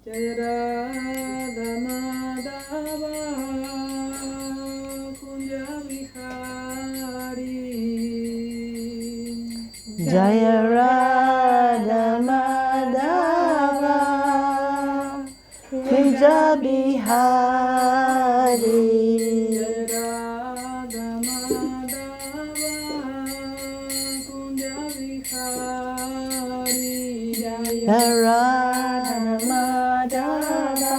Jaya Radha Madhava Kunja Vihari. Jaya Radha Madhava Kunja Bihari. Radha Madhava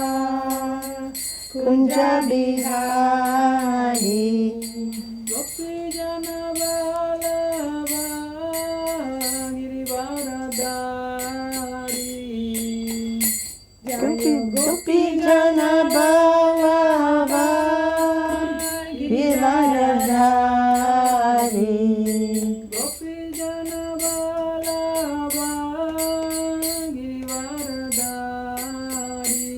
Kunja Bihari. Gopi Jana Vallabha Girivaradari. Gopi Jana Vallabha Girivaradari. Gopi Jana Vallabha Girivaradari.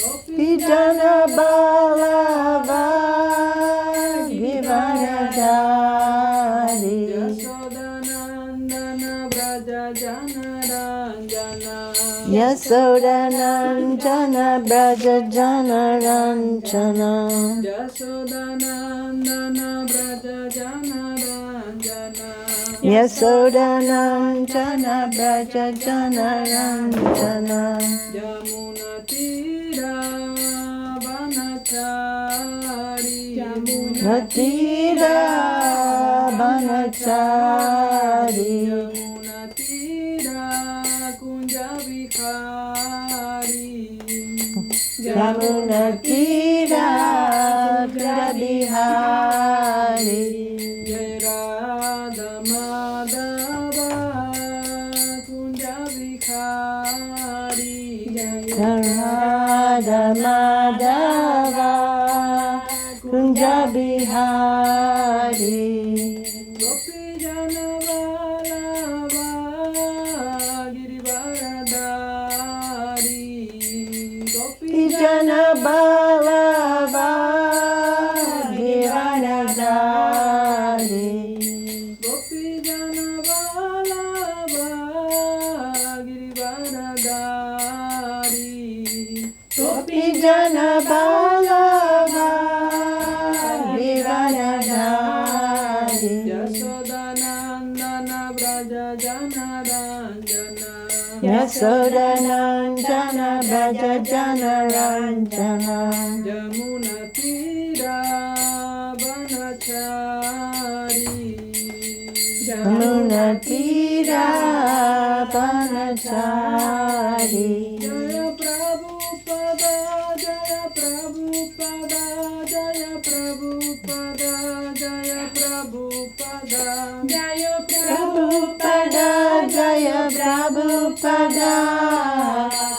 Gopi Jana Vallabha Girivaradari. Yashodanandana Braja Jana Ranjana. Yasodanandana Braja Jana Ranjana. Yashodanandana Braja Jana Ranjana. Yasodanandana Braja Jana Ranjana. Yamuna Tira Vanachari. Natira Banachari. Yamuna Tira Kunja Vikhari. Yamuna Tira Kunja Bihari. Jai Radha Madhava Kunja Vikhari. Radha Madhava Kunja Bihari. Gopi Jana Vallabha Girivaradari. Gopi Jana Vallabha Girivaradari. Gopi Jana Vallabha Girivaradari. Gopi Jana Vallabha Girivaradari. Yashodanandana Braja Jana Ranjana. Yasodanandana Braja Jana Ranjana. Yamuna Tira Vanachari. Yamuna Tira Banachari. Jaya Prabhupada, Jaya Prabhupada, Jaya Prabhupada, Jaya Prabhupada, Jaya Prabhupada, Jaya Prabhupada,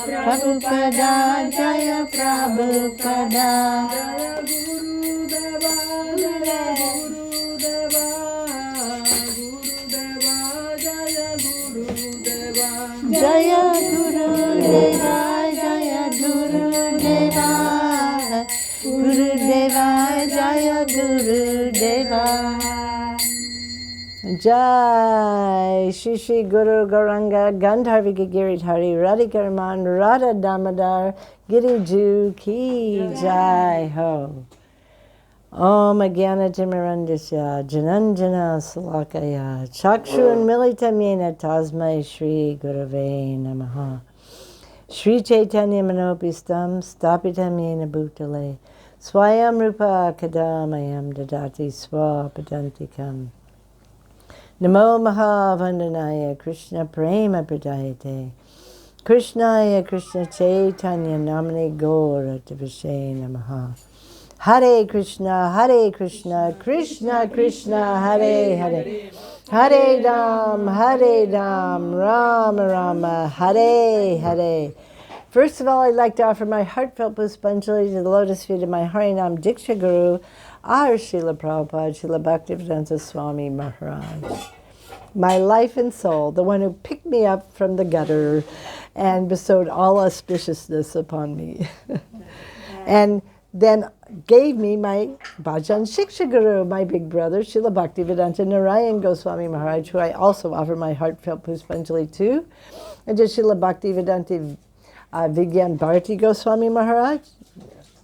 Prabhupada, Jaya Prabhupada. Jaya Gurudeva, Jaya Gurudeva, Gurudeva, Jaya Gurudeva, Jaya Gurudeva, Jaya Gurudeva, Gurudeva, Jaya Gurudeva. Jai Shri Shri Guru Gauranga Gandharvika Giridhari Radhikaraman Radha Damodar Giriju Ki Jai Ho. Om Agyana Timirandasya Jananjana Salakaya Chakshun Militam Yena Tasmai Shri Gurave Namaha. Shri Chaitanya Manopistam Stapitam Yena Bhutale Swayam Rupa Kadamayam Dadati Swapadantikam. Namo Mahavandanaya Krishna Prema Pradayate Krishnaya Krishna Chaitanya Namane Gora Devashe Namaha. Hare Krishna, Krishna Krishna, Hare Hare, Hare Ram, Rama Rama, Hare Hare. First of all, I'd like to offer my heartfelt Puspanjali to the lotus feet of my Harinam Diksha Guru, our Srila Prabhupada, Srila Bhaktivedanta Swami Maharaj. My life and soul, the one who picked me up from the gutter and bestowed all auspiciousness upon me. And then gave me my Bhajan Shiksha Guru, my big brother, Srila Bhaktivedanta Narayan Goswami Maharaj, who I also offer my heartfelt Puspanjali to, and to Srila Bhaktivedanta Vigyan Bharati Goswami Maharaj,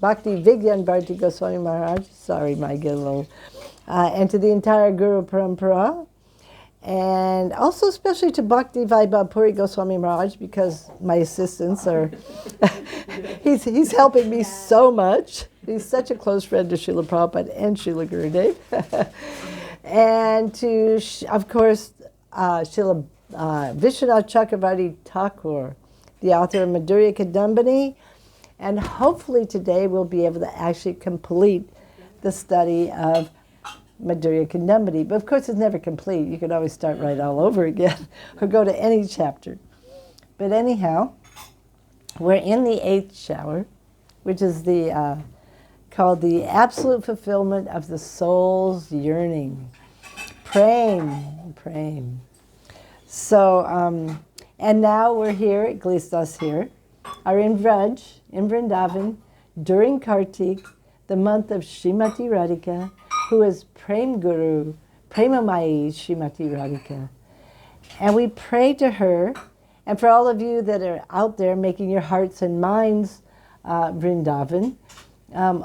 Bhakti Vigyan Bharati Goswami Maharaj, sorry, might get a little, and to the entire Guruparampara, and also especially to Bhakti Vaibhav Puri Goswami Maharaj, because my assistants are, he's helping me so much. He's such a close friend to Srila Prabhupada and Srila Gurudev. And to, of course, Srila Vishwanath Chakravarti Thakur, the author of Madhurya Kadambini, and hopefully today we'll be able to actually complete the study of Madhurya Kadambini. But of course it's never complete. You can always start right all over again or go to any chapter. But anyhow, we're in the 8th shower, which is the called the absolute fulfillment of the soul's yearning. Prem. So, and now we're here, at least us here, are in Vraj, in Vrindavan, during Kartik, the month of Srimati Radhika, who is Prem Guru, Premamayi Srimati Radhika. And we pray to her, and for all of you that are out there making your hearts and minds Vrindavan,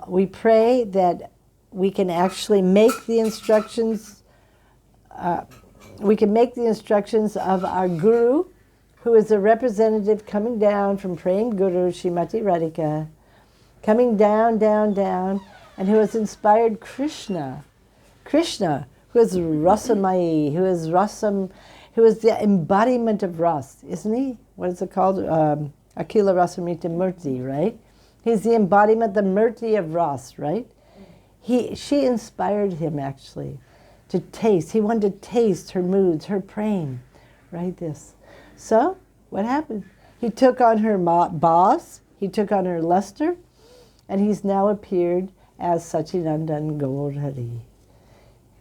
we pray that we can actually make the instructions, of our Guru, who is a representative coming down from Prem Guru, Srimati Radhika, coming down, and who has inspired Krishna, who is Rasamayi, who is the embodiment of Ras, isn't he? What is it called? Akila Rasamrita Murti, right? He's the embodiment, the Murti of Ras, right? She inspired him actually to taste. He wanted to taste her moods, her prem, right? This. So what happened? He took on her boss, he took on her luster, and he's now appeared as Sachinandan Gaurhari.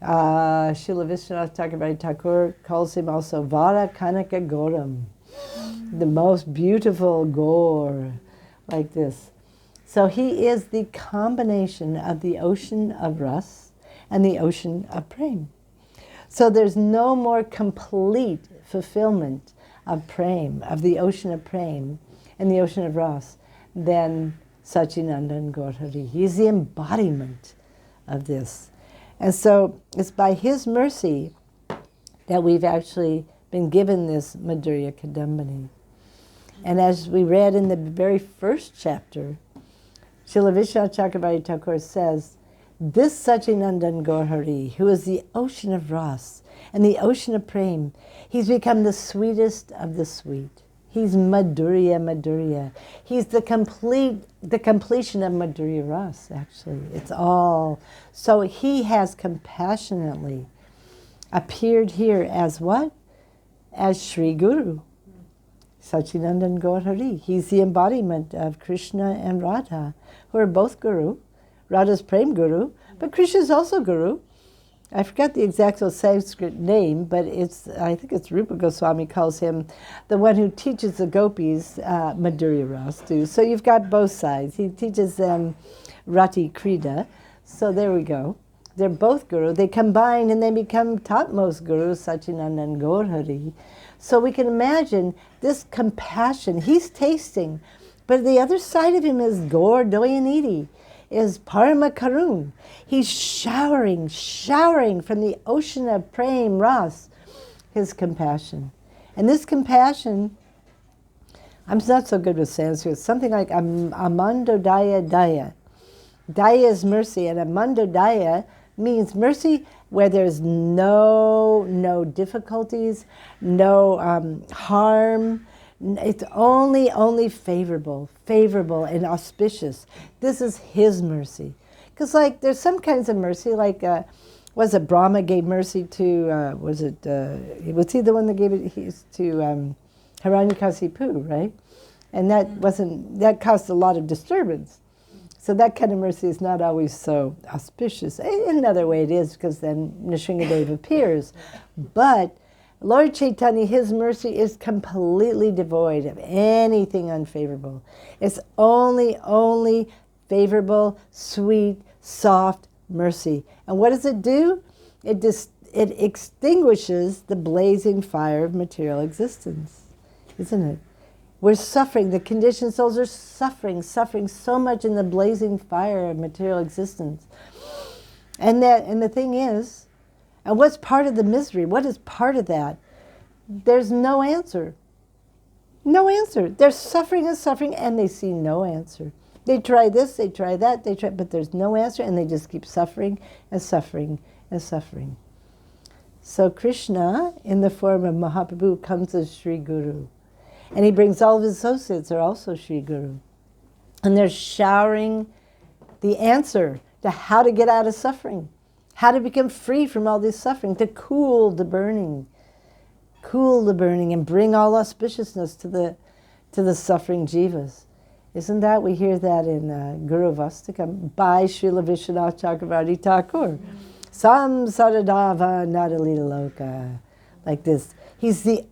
Srila Vishwanath Chakravarti Thakur calls him also Vara Kanaka Goram, the most beautiful Gaur, like this. So he is the combination of the ocean of Ras and the ocean of Prem. So there's no more complete fulfillment of Prem, of the ocean of Prem and the ocean of Ras, than Sachinandan Gaurhari. He's the embodiment of this. And so it's by his mercy that we've actually been given this Madhurya Kadambini. And as we read in the very first chapter, Srila Vishwanath Chakravarti Thakur says, this Sachinandan Gaurhari, who is the ocean of Ras and the ocean of Prem, he's become the sweetest of the sweet. He's Madhurya. He's the completion of Madhurya Ras, actually. It's all. So he has compassionately appeared here as what? As Sri Guru, Sachinandan Gaurhari. He's the embodiment of Krishna and Radha, who are both Guru. Radha's Prem Guru, but Krishna is also Guru. I forgot the exact Sanskrit name, but I think it's Rupa Goswami calls him the one who teaches the gopis Madhurya Ras too. So you've got both sides. He teaches them Rati Krida. So there we go. They're both Guru. They combine and they become topmost Guru, Sachinandan Gaurhari. So we can imagine this compassion. He's tasting, but the other side of him is Gaur Doyanidhi, is Parama Karun. He's showering from the ocean of Prem Ras, his compassion. And this compassion, I'm not so good with Sanskrit, something like Amando Daya Daya. Daya is mercy, and Amando Daya means mercy where there's no difficulties, no harm. It's only favorable and auspicious. This is his mercy. Because there's some kinds of mercy, was it Brahma gave mercy to, was he the one that gave it to Hiranyakasipu, right? And that caused a lot of disturbance. So that kind of mercy is not always so auspicious. In another way it is, because then Nrsingadeva appears. But Lord Chaitanya, his mercy is completely devoid of anything unfavorable. It's only favorable, sweet, soft mercy. And what does it do? It extinguishes the blazing fire of material existence, isn't it? We're suffering. The conditioned souls are suffering so much in the blazing fire of material existence. And the thing is, and what's part of the misery? What is part of that? There's no answer. No answer. They're suffering and suffering, and they see no answer. They try this, they try that, but there's no answer, and they just keep suffering and suffering and suffering. So Krishna, in the form of Mahaprabhu, comes as Sri Guru. And he brings all of his associates are also Sri Guru. And they're showering the answer to how to get out of suffering, how to become free from all this suffering, to cool the burning and bring all auspiciousness to the suffering jivas. Isn't that? We hear that in Guru Vastakam by Srila Vishwanath Chakravarti Thakur. Samsaradava Nadalita Loka. Like this. He's the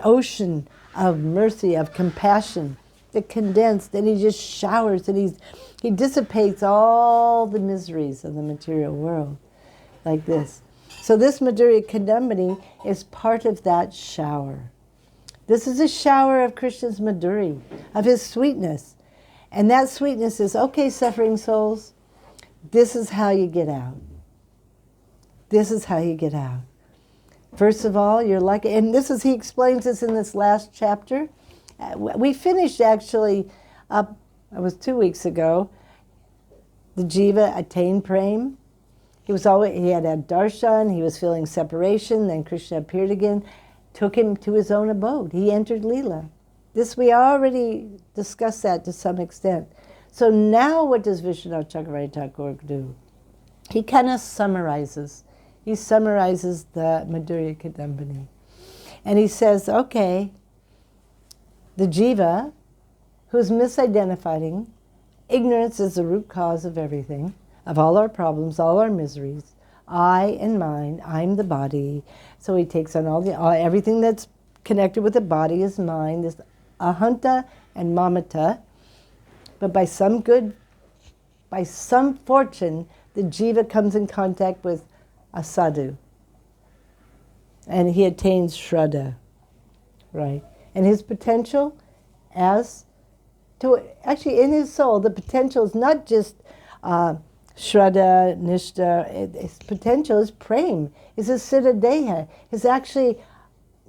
ocean of mercy, of compassion, the condensed, and he just showers, and he dissipates all the miseries of the material world, like this. So this Madhurya Kadambini is part of that shower. This is a shower of Krishna's Madhuri, of his sweetness. And that sweetness is, okay, suffering souls, this is how you get out. This is how you get out. First of all, you're lucky, and he explains this in this last chapter. We finished actually up, it was 2 weeks ago, the jiva attained prem. He had darshan, he was feeling separation, then Krishna appeared again, took him to his own abode. He entered Leela. This, we already discussed that to some extent. So now what does Vishwanath Chakravarti Thakur do? He kind of summarizes. He summarizes the Madhurya Kadambini. And he says, okay, the jiva, who's misidentifying, ignorance is the root cause of everything, of all our problems, all our miseries. I and mine, I'm the body. So he takes on everything that's connected with the body is mine, this ahanta and mamata. But by some fortune, the jiva comes in contact with a sadhu. And he attains shraddha, right? And his potential actually in his soul, the potential is not just shraddha, nishta, his potential is prem, is a siddha deha, is actually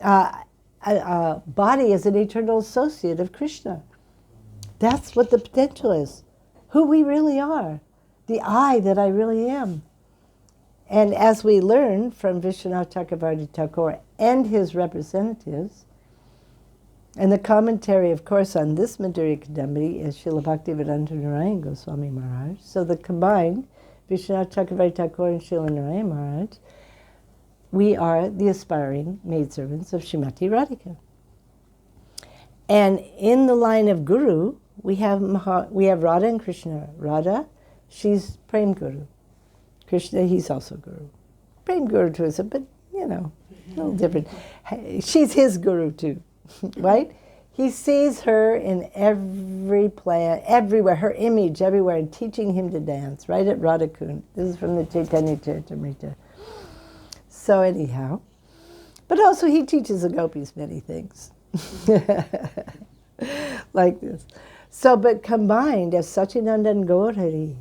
a body as an eternal associate of Krishna. That's what the potential is, who we really are, the I that I really am. And as we learn from Vishwanath Chakravarti Thakur and his representatives, and the commentary, of course, on this Madhurya Kadambini is Srila Bhaktivedanta Narayan Goswami Maharaj. So the combined, Vishwanath Chakravarti Thakur and Srila Narayan Maharaj, we are the aspiring maidservants of Srimati Radhika. And in the line of Guru, we have Radha and Krishna. Radha, she's Prem Guru. Krishna, he's also Guru. Prem Guru to us, but, a little different. She's his Guru too, right? He sees her in every plan, everywhere, her image everywhere, and teaching him to dance, right at Radhakund. This is from the Chaitanya Charitamrita. So anyhow, but also he teaches the gopis many things. Like this. So, but combined as Satchidananda and Gaurhari,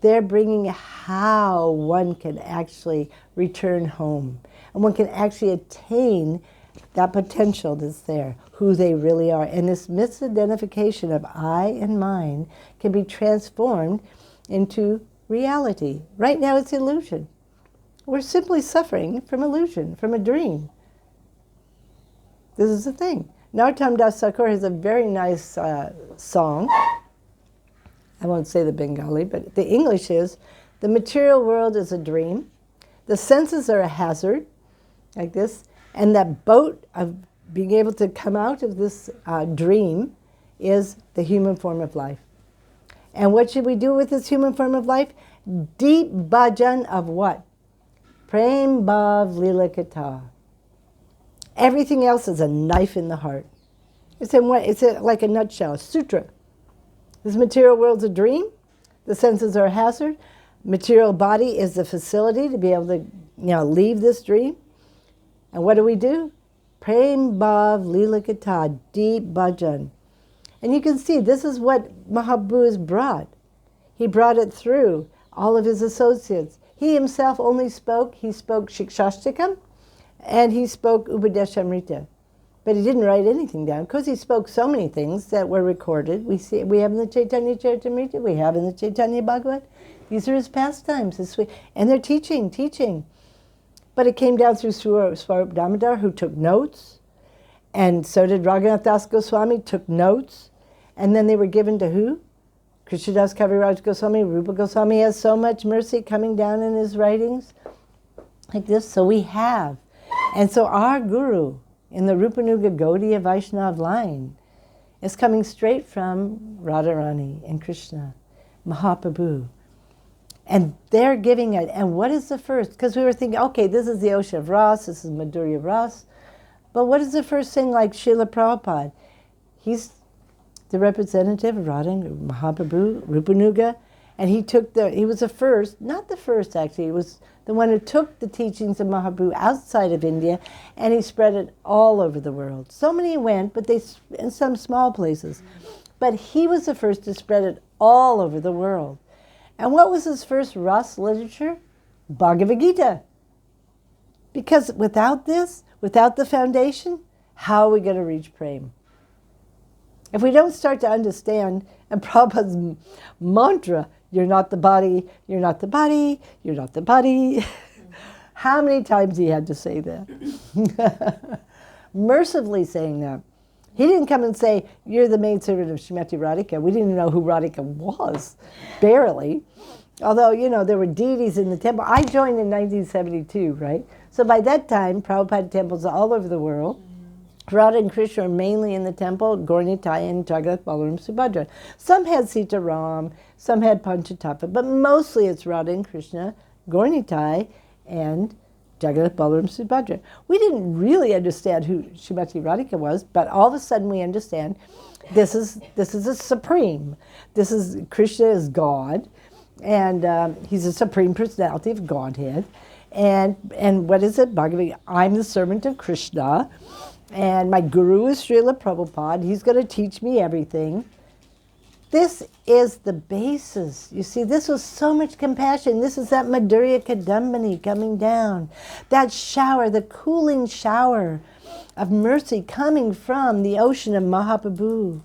they're bringing how one can actually return home. And one can actually attain that potential that's there, who they really are. And this misidentification of I and mine can be transformed into reality. Right now it's illusion. We're simply suffering from illusion, from a dream. This is the thing. Narottam Das Thakur has a very nice song. I won't say the Bengali, but the English is, the material world is a dream, the senses are a hazard, like this, and that boat of being able to come out of this dream is the human form of life. And what should we do with this human form of life? Deep bhajan of what? Prem Bhav Lila Kata. Everything else is a knife in the heart. It's like a nutshell, a sutra. This material world's a dream. The senses are a hazard. Material body is the facility to be able to, leave this dream. And what do? Prem Bhav Lila Katha, deep bhajan. And you can see this is what Mahaprabhu has brought. He brought it through all of his associates. He himself only spoke Shikshashtakam and he spoke Upadeshamrita. But he didn't write anything down because he spoke so many things that were recorded. We have in the Chaitanya Charitamrita, we have in the Chaitanya Bhagavat. These are his pastimes, and they're teaching. But it came down through Swarup Damodar, who took notes, and so did Raghunath Das Goswami, took notes, and then they were given to who? Krishnadas Kaviraj Goswami. Rupa Goswami has so much mercy coming down in his writings, like this. So we have. And so our guru, in the Rupanuga Gaudiya Vaishnav line, is coming straight from Radharani and Krishna, Mahaprabhu. And they're giving it. And what is the first? Because we were thinking, okay, this is the Osha of Ras, this is Madhurya Ras. But what is the first thing like Srila Prabhupada? He's the representative of Radha and Mahaprabhu, Rupanuga, and he was the first, not the first actually, he was the one who took the teachings of Mahaprabhu outside of India and he spread it all over the world. So many went, but in some small places. But he was the first to spread it all over the world. And what was his first Ras literature? Bhagavad Gita. Because without this, without the foundation, how are we going to reach Prem? If we don't start to understand, and Prabhupada's mantra, you're not the body, you're not the body, you're not the body. How many times he had to say that? Mercifully saying that. He didn't come and say, you're the maidservant of Srimati Radhika. We didn't even know who Radhika was, barely. Although, there were deities in the temple. I joined in 1972, right? So by that time, Prabhupada had temples all over the world. Radha and Krishna are mainly in the temple, Gaura-Nitai and Jagat Balaram Subhadra. Some had Sita Ram, some had Panchatattva, but mostly it's Radha and Krishna, Gaura-Nitai, and Jagat Balaram Subhadra. We didn't really understand who Srimati Radhika was, but all of a sudden we understand this is a supreme. Krishna is God, and he's a supreme personality of Godhead. And what is it? Bhagavad Gita, I'm the servant of Krishna. And my guru is Srila Prabhupada. He's going to teach me everything. This is the basis. You see, this was so much compassion. This is that Madhurya Kadambini coming down. That shower, the cooling shower of mercy coming from the ocean of Mahaprabhu.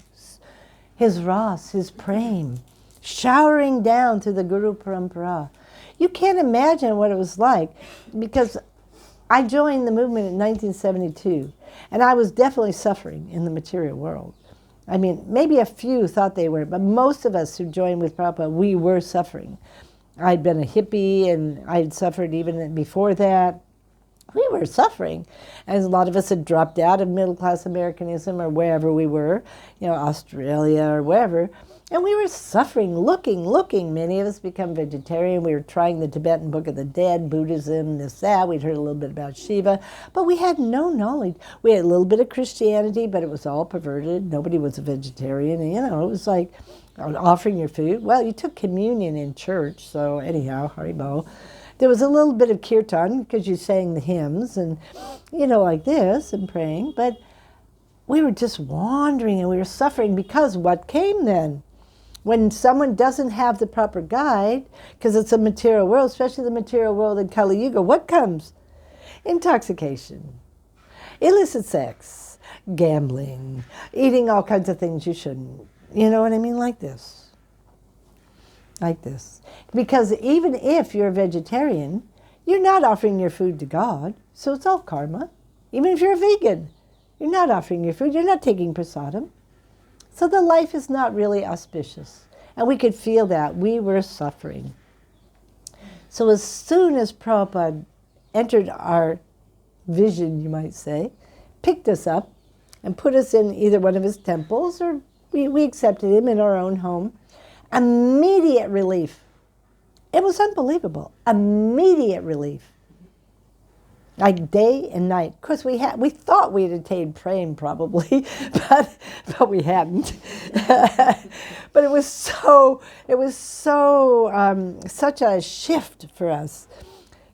His Ras, his Prem, showering down to the Guruparampara. You can't imagine what it was like, because I joined the movement in 1972. And I was definitely suffering in the material world. I mean, maybe a few thought they were, but most of us who joined with Prabhupada, we were suffering. I'd been a hippie, and I'd suffered even before that. We were suffering. As a lot of us had dropped out of middle-class Americanism or wherever we were, Australia or wherever. And we were suffering, looking. Many of us become vegetarian. We were trying the Tibetan Book of the Dead, Buddhism, that. We'd heard a little bit about Shiva, but we had no knowledge. We had a little bit of Christianity, but it was all perverted. Nobody was a vegetarian. It was like offering your food. Well, you took communion in church, so anyhow, Haribo. There was a little bit of kirtan because you sang the hymns and, like this and praying, but we were just wandering and we were suffering because what came then? When someone doesn't have the proper guide, because it's a material world, especially the material world in Kali Yuga, what comes? Intoxication, illicit sex, gambling, eating all kinds of things you shouldn't. You know what I mean? Like this. Because even if you're a vegetarian, you're not offering your food to God, so it's all karma. Even if you're a vegan, you're not offering your food, you're not taking prasadam. So the life is not really auspicious. And we could feel that. We were suffering. So as soon as Prabhupada entered our vision, you might say, picked us up and put us in either one of his temples, or we accepted him in our own home, immediate relief. It was unbelievable. Immediate relief. Like day and night. Of course, we thought we had attained praying probably, but we hadn't. But it was such a shift for us.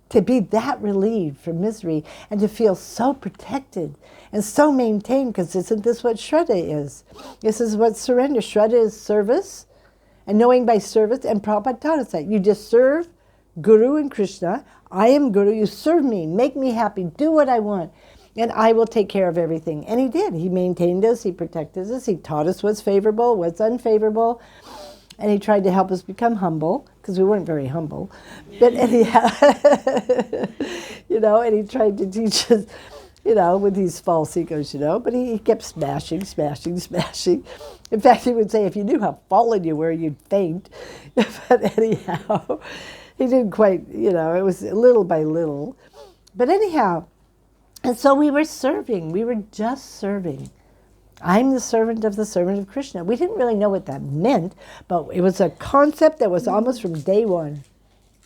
to be that relieved from misery and to feel so protected and so maintained, because isn't this what Shraddha is? This is what surrender. Shraddha is service, and knowing by service, and Prabhupada taught us that. You just serve Guru and Krishna. I am Guru, you serve me, make me happy, do what I want, and I will take care of everything. And he did. He maintained us, he protected us, he taught us what's favorable, what's unfavorable, and he tried to help us become humble, because we weren't very humble. But anyhow, and he tried to teach us, with these false egos, but he kept smashing. In fact, he would say, if you knew how fallen you were, you'd faint. But anyhow, he didn't quite, it was little by little. But anyhow, and so we were serving. We were just serving. I'm the servant of Krishna. We didn't really know what that meant, but it was a concept that was almost from day one.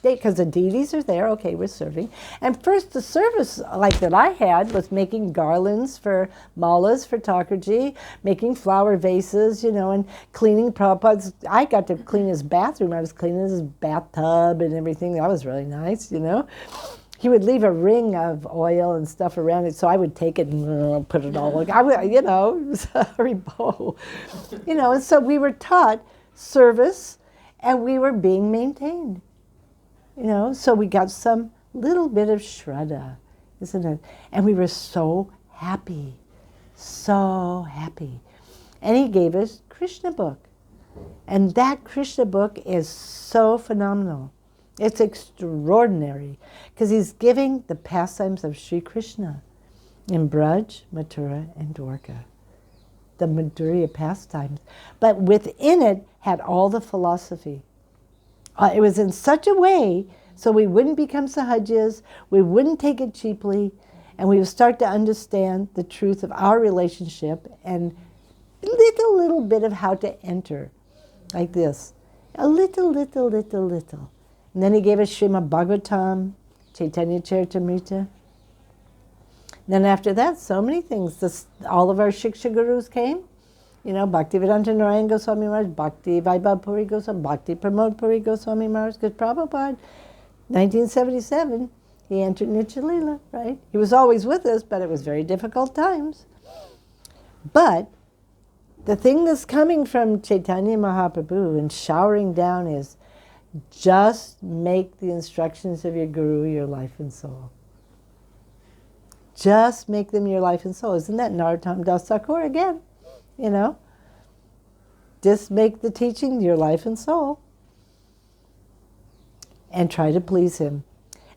Because the deities are there, okay, we're serving. And first, the service like that I had was making garlands for malas for Thakurji, making flower vases, and cleaning Prabhupada's. I got to clean his bathroom. I was cleaning his bathtub and everything. That was really nice, He would leave a ring of oil and stuff around it, so I would take it and put it all. It was a haribo. And so we were taught service, and we were being maintained. So we got some little bit of Shraddha, isn't it? And we were so happy. And he gave us Krishna book. And that Krishna book is so phenomenal. It's extraordinary, because he's giving the pastimes of Sri Krishna in Braj, Mathura, and Dwarka. The Madhurya pastimes. But within it had all the philosophy. It was in such a way so we wouldn't become sahajis, we wouldn't take it cheaply, and we would start to understand the truth of our relationship and little bit of how to enter, like this. A little. And then he gave us Srimad Bhagavatam, Chaitanya Charitamrita. Then after that, so many things. All of our Shiksha Gurus came. Bhaktivedanta Narayan Goswami Maharaj, Bhakti Vaibhav Puri Goswami, Bhakti Pramod Puri Goswami Maharaj, because Prabhupada, 1977, he entered Nitya Leela, right? He was always with us, but it was very difficult times. But the thing that's coming from Chaitanya Mahaprabhu and showering down is just make the instructions of your Guru your life and soul. Just make them your life and soul. Isn't that Narottam Das Thakur again? Just make the teaching your life and soul and try to please him.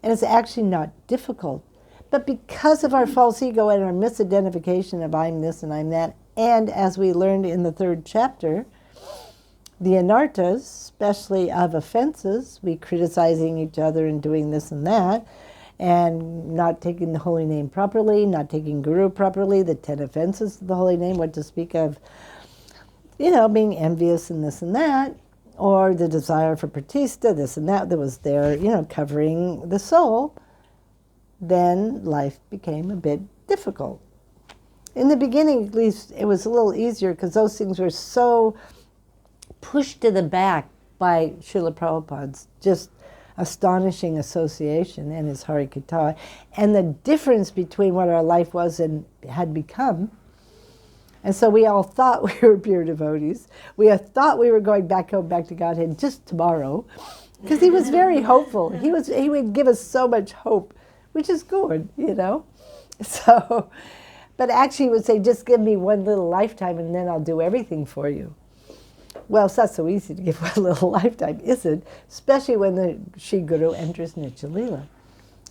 And it's actually not difficult. But because of our false ego and our misidentification of I'm this and I'm that, and as we learned in the 3rd chapter, the anarthas, especially of offenses, we criticizing each other and doing this and that, and not taking the holy name properly, not taking Guru properly, the 10 offenses to the holy name, what to speak of, being envious and this and that, or the desire for pratista, this and that was there, covering the soul, then life became a bit difficult. In the beginning, at least, it was a little easier because those things were so pushed to the back by Srila Prabhupada's just astonishing association and his Harikatha, and the difference between what our life was and had become. And so we all thought we were pure devotees. We thought we were going back to Godhead just tomorrow, because he was very hopeful. He would give us so much hope, which is good, So, but actually he would say, just give me one little lifetime and then I'll do everything for you. Well, it's not so easy to give one little lifetime, is it? Especially when the Sri Guru enters Nitya Leela.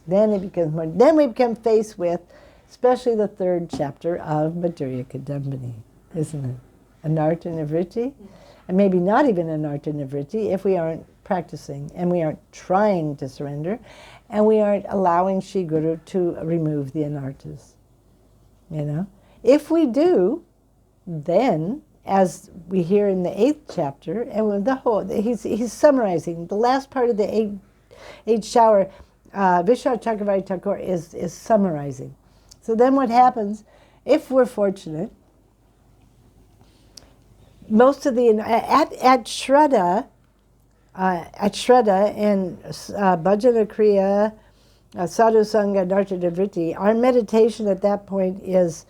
Then it becomes more. Then we become faced with, especially the 3rd chapter of Madhurya Kadambini, isn't it? Anartha Nivritti, and maybe not even Anartha Nivritti if we aren't practicing and we aren't trying to surrender, and we aren't allowing Sri Guru to remove the anarthas. If we do, then, as we hear in the 8th chapter, and the whole, he's summarizing the last part of the 8th shower. Vishwanath Chakravarti Thakur is summarizing. So then what happens, if we're fortunate, most of the, at Shraddha and Bhajana Kriya sadhu sangha darshana vritti, our meditation at that point is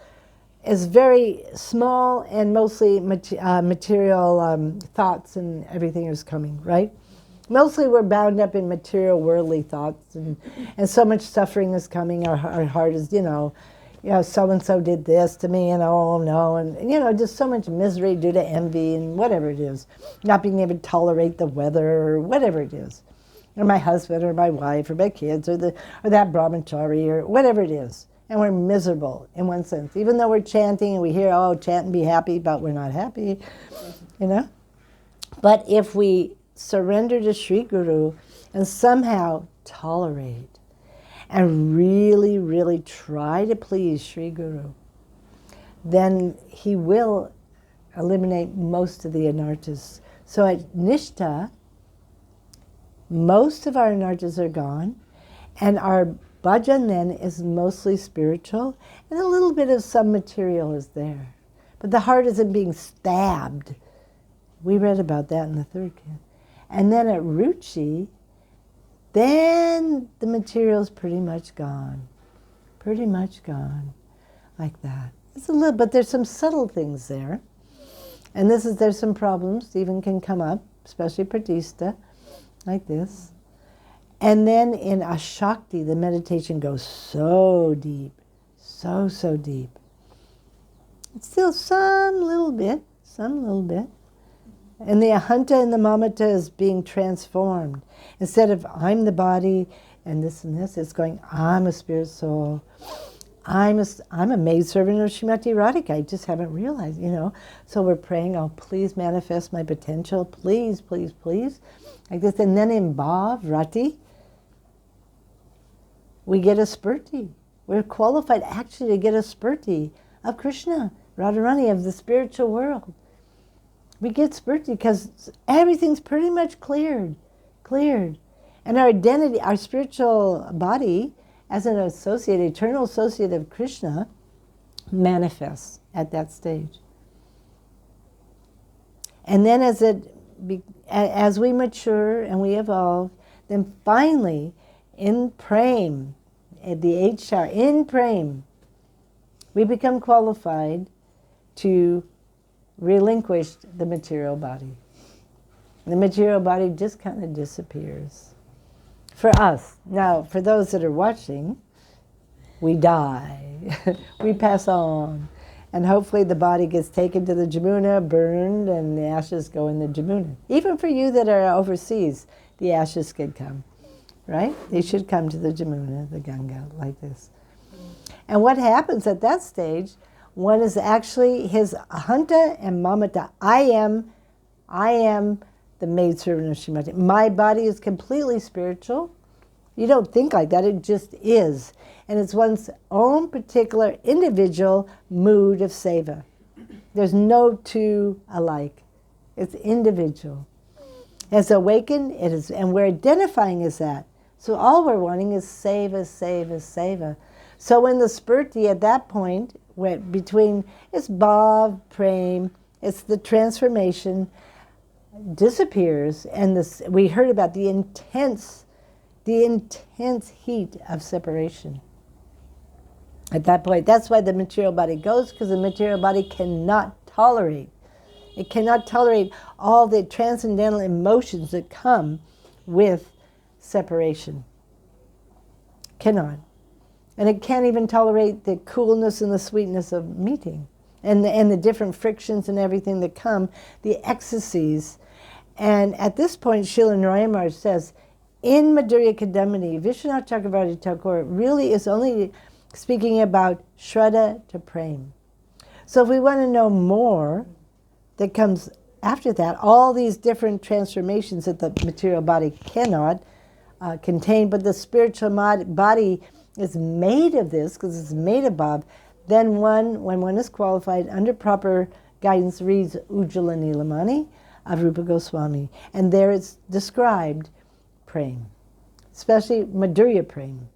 very small and mostly material thoughts and everything is coming, right? Mostly we're bound up in material worldly thoughts and so much suffering is coming. Our heart is, so-and-so did this to me and oh no, and just so much misery due to envy and whatever it is. Not being able to tolerate the weather or whatever it is. Or my husband or my wife or my kids or that brahmachari or whatever it is. And we're miserable in one sense. Even though we're chanting and we hear, oh, chant and be happy, but we're not happy, But if we surrender to Sri Guru and somehow tolerate and really, really try to please Sri Guru, then he will eliminate most of the anarthas. So at Nishta, most of our anarthas are gone, and our bhajan then is mostly spiritual, and a little bit of some material is there. But the heart isn't being stabbed. We read about that in the third canto. And then at Ruchi, then the material's pretty much gone. Pretty much gone, like that. It's a little, but there's some subtle things there. And there's some problems even can come up, especially pratista, like this. And then in Ashakti, the meditation goes so deep, so deep. It's still some little bit. And the ahanta and the mamata is being transformed. Instead of I'm the body and this, it's going, I'm a spirit soul. I'm a maidservant of Srimati Radhika. I just haven't realized, So we're praying, oh, please manifest my potential. Please, please, please. Like this. And then in Bhav, Rati, we get a spurti. We're qualified actually to get a spurti of Krishna, Radharani, of the spiritual world. We get spurti because everything's pretty much cleared. And our identity, our spiritual body, as an eternal associate of Krishna, manifests at that stage. And then as we mature and we evolve, then finally, in Prem, at the 8th shower, in Prem, we become qualified to relinquish the material body. The material body just kind of disappears. For us. Now, for those that are watching, we die. We pass on. And hopefully the body gets taken to the Jamuna, burned, and the ashes go in the Jamuna. Even for you that are overseas, the ashes could come. Right? They should come to the Jamuna, the Ganga, like this. And what happens at that stage, one is actually his ahanta and mamata. I am the maidservant of Srimati. My body is completely spiritual. You don't think like that, it just is. And it's one's own particular individual mood of seva. There's no two alike. It's individual. As awakened, it is, and we're identifying as that. So all we're wanting is seva. So when the spurti at that point went between, it's bhav, prem, it's the transformation, disappears, and we heard about the intense heat of separation. At that point, that's why the material body goes, because the material body cannot tolerate. It cannot tolerate all the transcendental emotions that come with separation. Cannot. And it can't even tolerate the coolness and the sweetness of meeting. And the different frictions and everything that come, the ecstasies. And at this point, Srila Narayana says, in Madhurya Kadambini, Vishwanath Chakravarti Thakur really is only speaking about Shraddha to Prem. So if we want to know more that comes after that, all these different transformations that the material body cannot contain, but the spiritual body is made of this, because it's made of Bhav, then when one is qualified under proper guidance, reads Ujjvala Nilamani of Rupa Goswami. And there it's described Prem, especially Madhurya Prem.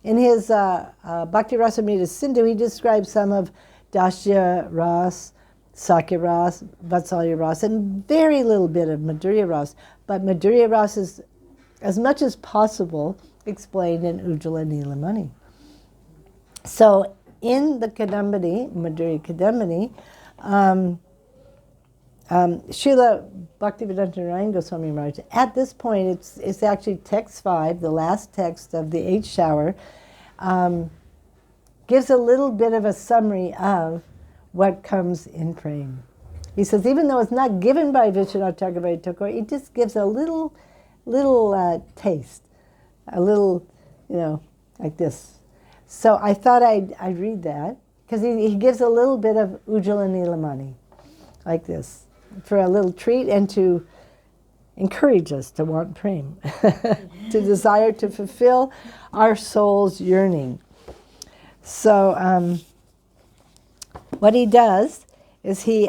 In his Bhakti Rasamrita Sindhu, he describes some of Dasya Ras, Sakya Ras, Vatsalya Ras, and very little bit of Madhurya Ras. But Madhurya Ras is, as much as possible, explained in Ujjvala Nilamani. So in the Kadambini, Madhurya Kadambini, Srila Bhaktivedanta Narayana Goswami Maharaj, at this point, it's actually text 5, the last text of the 8th shower, gives a little bit of a summary of what comes in praying. He says, even though it's not given by Vishwanath Chakravarti Thakur, it just gives a little taste, a little, like this. So I thought I'd read that, because he gives a little bit of Ujjvala Nilamani, like this, for a little treat and to encourage us to want prem, to desire to fulfill our soul's yearning. So what he does is he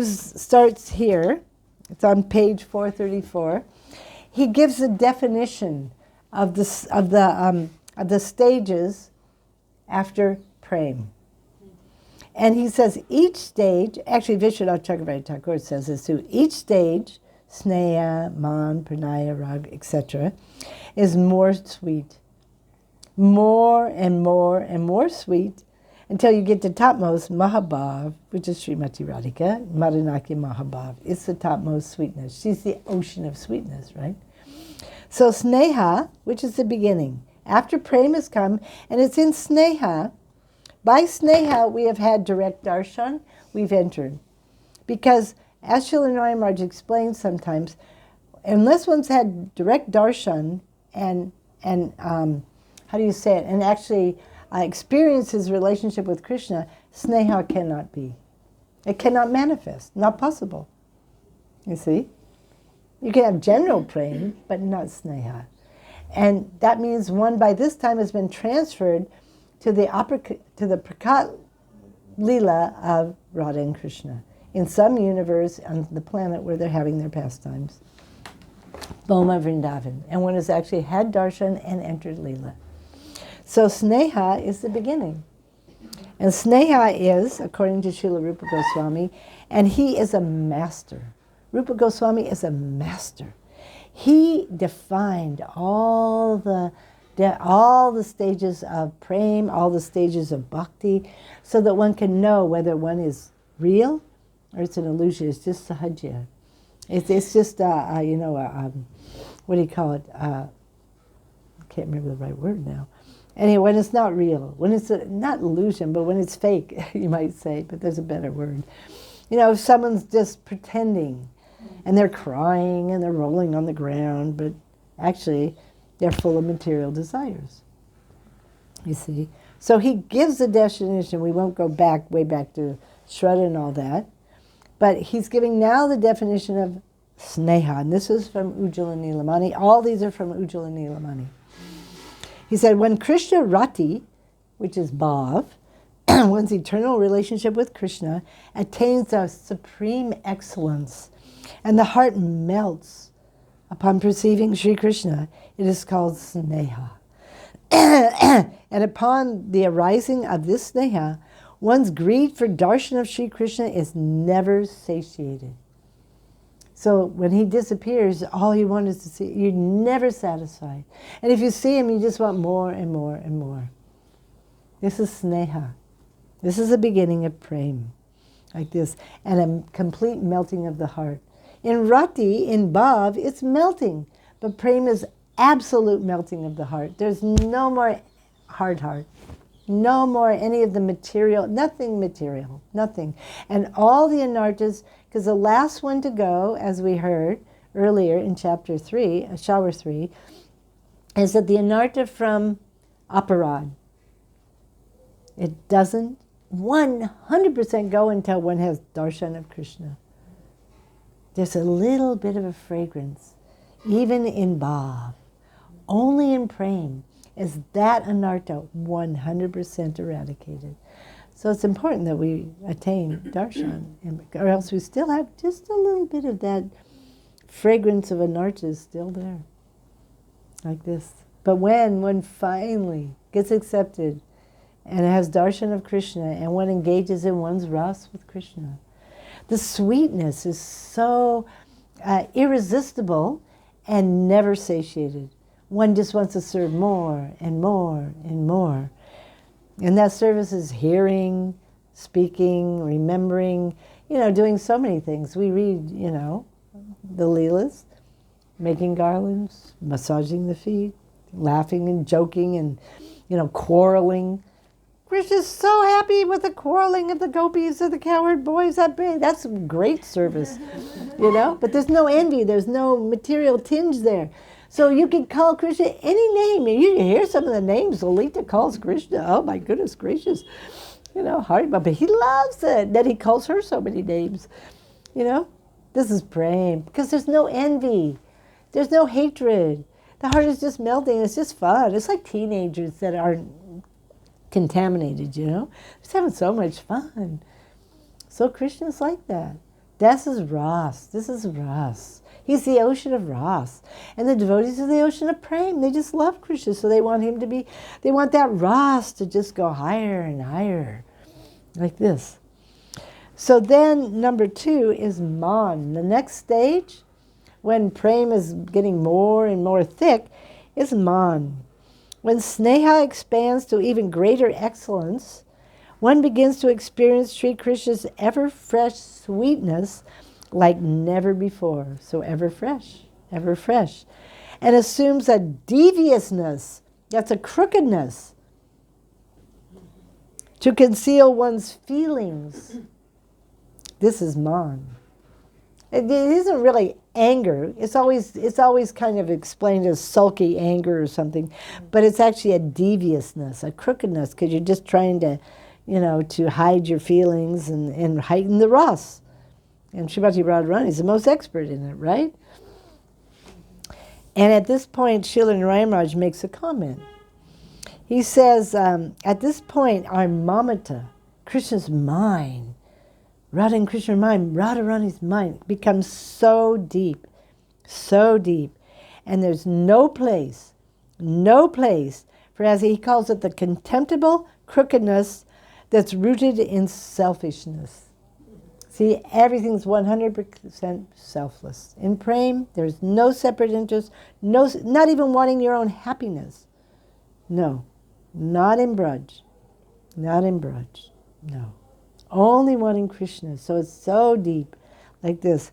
starts here. It's on page 434. He gives a definition of the stages after prem. And he says each stage, actually Vishwanath Chakravarti Thakur says this too, each stage, sneha, man, pranaya, rag, etc., is more sweet. More and more and more sweet until you get to topmost Mahabhav, which is Srimati Radhika, Madanaki Mahabhav. It's the topmost sweetness. She's the ocean of sweetness, right? So sneha, which is the beginning, after prem has come, and it's in sneha. By sneha, we have had direct darshan, we've entered. Because, as Srila Narayana Maharaj explains sometimes, unless one's had direct darshan and how do you say it, and actually experience his relationship with Krishna, sneha cannot be. It cannot manifest, not possible. You see? You can have general prem, but not sneha. And that means one by this time has been transferred to the Prakat Leela of Radha and Krishna in some universe on the planet where they're having their pastimes. Boma Vrindavan. And one has actually had darshan and entered Leela. So sneha is the beginning. And sneha is, according to Srila Rupa Goswami, and he is a master. Rupa Goswami is a master. He defined all the stages of prem, all the stages of bhakti, so that one can know whether one is real or it's an illusion. It's just sahajya. It's just, what do you call it? I can't remember the right word now. Anyway, when it's not real, when it's not illusion, but when it's fake, you might say, but there's a better word. If someone's just pretending, and they're crying and they're rolling on the ground, but actually they're full of material desires. You see? So he gives a definition. We won't go way back to Shraddha and all that. But he's giving now the definition of sneha. And this is from Ujjvala Nilamani. All these are from Ujjvala Nilamani. He said, when Krishna Rati, which is Bhav, one's eternal relationship with Krishna, attains a supreme excellence, and the heart melts upon perceiving Sri Krishna, it is called sneha. And upon the arising of this sneha, one's greed for darshan of Sri Krishna is never satiated. So when he disappears, all you want is to see, you're never satisfied. And if you see him, you just want more and more and more. This is sneha. This is the beginning of prem, like this, and a complete melting of the heart. In rati, in bhav, it's melting, but prem is absolute melting of the heart. There's no more hard heart, no more any of the material, nothing material, nothing. And all the anartas, because the last one to go, as we heard earlier in chapter 3, shower 3, is that the anarta from aparad. It doesn't 100% go until one has darshan of Krishna. There's a little bit of a fragrance, even in bhav. Only in prem is that anarta 100% eradicated. So it's important that we attain darshan, or else we still have just a little bit of that fragrance of anarta still there, like this. But when one finally gets accepted and has darshan of Krishna, and one engages in one's ras with Krishna, the sweetness is so irresistible, and never satiated. One just wants to serve more and more and more. And that service is hearing, speaking, remembering, doing so many things. We read, the Leelas, making garlands, massaging the feet, laughing and joking and, quarreling. Krishna's so happy with the quarreling of the gopis or the cowherd boys. That's a great service, But there's no envy. There's no material tinge there. So you can call Krishna any name. You can hear some of the names Lalita calls Krishna. Oh my goodness gracious. Hariba, but he loves it that he calls her so many names. This is prem because there's no envy. There's no hatred. The heart is just melting. It's just fun. It's like teenagers that aren't contaminated, Just having so much fun. So Krishna's like that. This is Ras. This is Ras. He's the ocean of Ras. And the devotees are the ocean of Prem. They just love Krishna. So they want him to be, they want that Ras to just go higher and higher. Like this. So then number 2 is Man. The next stage, when Prem is getting more and more thick, is Man. When Sneha expands to even greater excellence, one begins to experience Sri Krishna's ever-fresh sweetness like never before. So ever fresh, and assumes a deviousness, that's a crookedness, to conceal one's feelings. This is Man. It isn't really anger. It's always kind of explained as sulky anger or something, but it's actually a deviousness, a crookedness, because you're just trying to, to hide your feelings and heighten the rasa. And Srimati Radharani is the most expert in it, right? And at this point, Srila Narayan Maharaj makes a comment. He says, at this point, our mamata, Krishna's mind, Radha and Krishna's mind, Radharani's mind, becomes so deep, and there's no place for, as he calls it, the contemptible crookedness that's rooted in selfishness. See, everything's 100% selfless. In Prem, there's no separate interest, not even wanting your own happiness. No, not in Braj. No. Only wanting Krishna. So it's so deep, like this.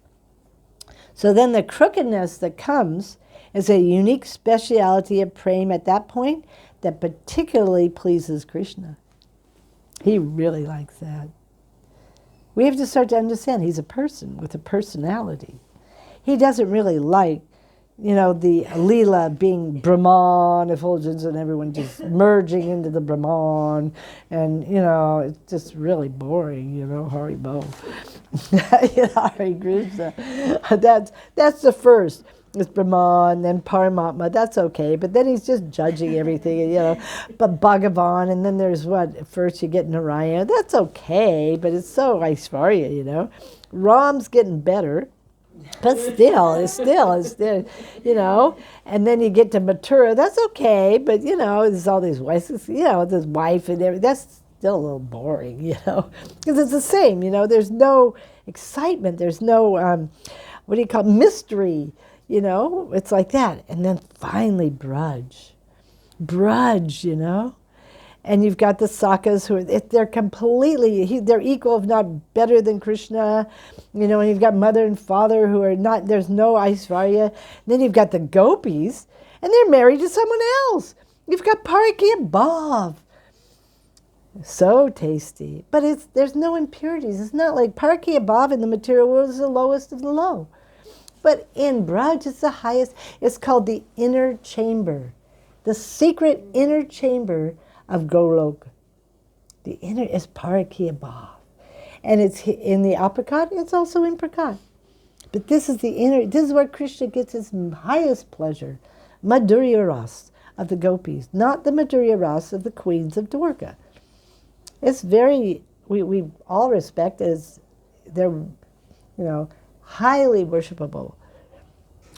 So then the crookedness that comes is a unique speciality of Prem at that point that particularly pleases Krishna. He really likes that. We have to start to understand he's a person with a personality. He doesn't really like, the Leela being Brahman effulgence and everyone just merging into the Brahman. And, it's just really boring, Haribo. Hare Krishna. That's the first. It's Brahman, then Paramatma, that's okay. But then he's just judging everything, But Bhagavan, and then there's first you get Narayana. That's okay, but it's so Aishvarya, Ram's getting better, but it's still, And then you get to Mathura, that's okay, but, there's all these wives, this wife and everything. That's still a little boring, Because it's the same, There's no excitement. There's no, mystery. It's like that. And then finally Braj, And you've got the Sakas who they're completely, they're equal if not better than Krishna. And you've got mother and father who are not, there's no Aishvarya. Then you've got the gopis and they're married to someone else. You've got Parakya Bhav. So tasty. But there's no impurities. It's not like Parakya Bhav in the material world is the lowest of the low. But in Braj, it's the highest. It's called the inner chamber, the secret inner chamber of Golok. The inner is Parakya Bhav. And it's in the apricot, it's also in prakat. But this is the inner, this is where Krishna gets his highest pleasure. Madhurya Ras of the gopis, not the Madhurya Ras of the queens of Dwarka. It's very, we all respect as they're, highly worshipable.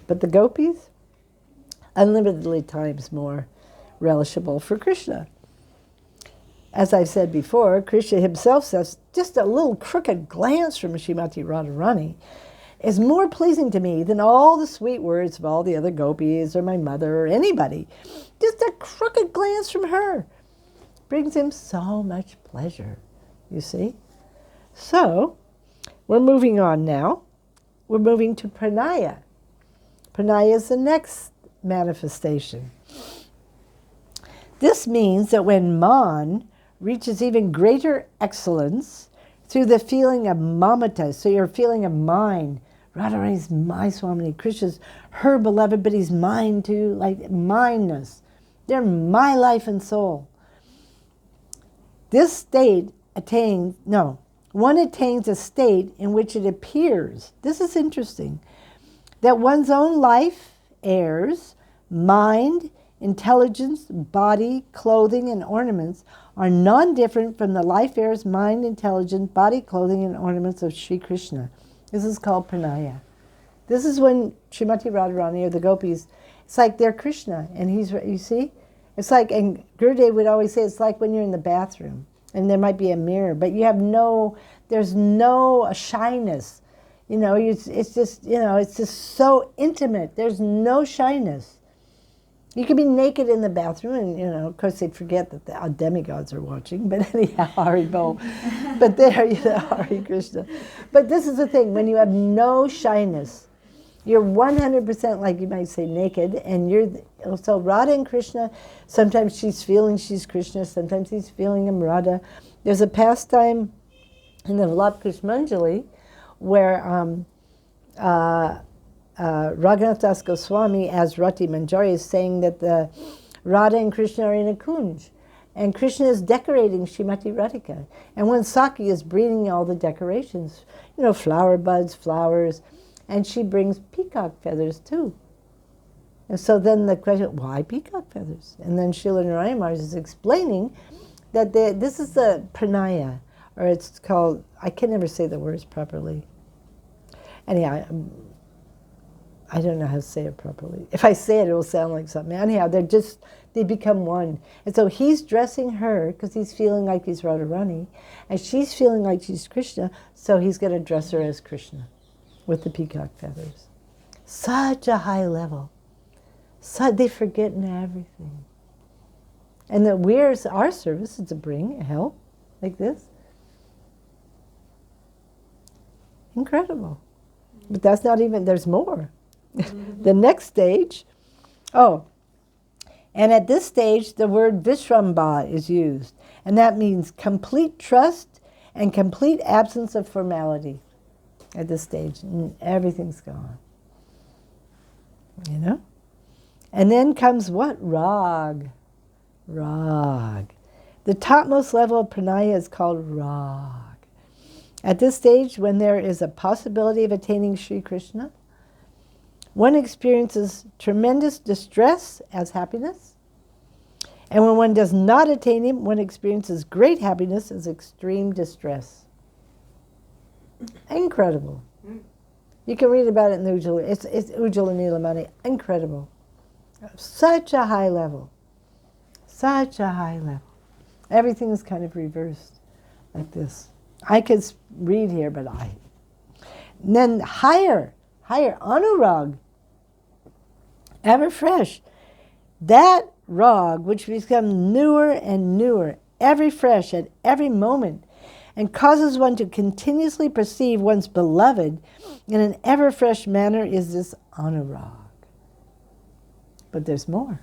But the gopis, unlimitedly times more relishable for Krishna. As I've said before, Krishna himself says, just a little crooked glance from Srimati Radharani, is more pleasing to me than all the sweet words of all the other gopis or my mother or anybody. Just a crooked glance from her brings him so much pleasure, you see? So, we're moving on now. We're moving to pranaya. Pranaya is the next manifestation. This means that when man reaches even greater excellence through the feeling of mamata, so your feeling of mine, Radharani's my Swamini, Krishna's her beloved, but he's mine too, like mineness. They're my life and soul. This state one attains a state in which it appears, this is interesting, that one's own life, heirs, mind, intelligence, body, clothing, and ornaments are non-different from the life, heirs, mind, intelligence, body, clothing, and ornaments of Sri Krishna. This is called pranaya. This is when Srimati Radharani or the gopis, it's like they're Krishna, and he's, you see? It's like, and Gurudev would always say, it's like when you're in the bathroom, and there might be a mirror, but you have there's no shyness. You know, it's just so intimate. There's no shyness. You could be naked in the bathroom, and, of course they'd forget that the demigods are watching, but anyhow, Haribol. But there, Hare Krishna. But this is the thing, when you have no shyness, you're 100%, like you might say, naked, and so Radha and Krishna, sometimes she's feeling she's Krishna, sometimes he's feeling him Radha. There's a pastime in the Vlap Krishmanjali where Raghunath Das Goswami as Rati Manjari is saying that the Radha and Krishna are in a kunj, and Krishna is decorating Srimati Radhika, and when Saki is bringing all the decorations, flower buds, flowers, and she brings peacock feathers too. And so then the question, why peacock feathers? And then Srila Narayana Maharaj is explaining that this is the pranaya, or it's called, I can never say the words properly. Anyhow, I don't know how to say it properly. If I say it, it will sound like something. Anyhow, they become one. And so he's dressing her because he's feeling like he's Radharani, and she's feeling like she's Krishna, so he's going to dress her as Krishna with the peacock feathers. Such a high level. They forget in everything. And our service is to bring help like this. Incredible. But that's not even, there's more. The next stage, and at this stage the word Vishramba is used, and that means complete trust and complete absence of formality. At this stage, everything's gone. And then comes what? Rag. Rag. The topmost level of pranaya is called rag. At this stage, when there is a possibility of attaining Sri Krishna, one experiences tremendous distress as happiness, and when one does not attain him, one experiences great happiness as extreme distress. Incredible. You can read about it in the Ujjvala. It's Ujjvala Nilamani. Incredible. Such a high level. Such a high level. Everything is kind of reversed like this. I could read here, but And then higher, anurag, ever fresh. That rag, which becomes newer and newer, every fresh at every moment, and causes one to continuously perceive one's beloved in an ever-fresh manner, is this anurag. But there's more.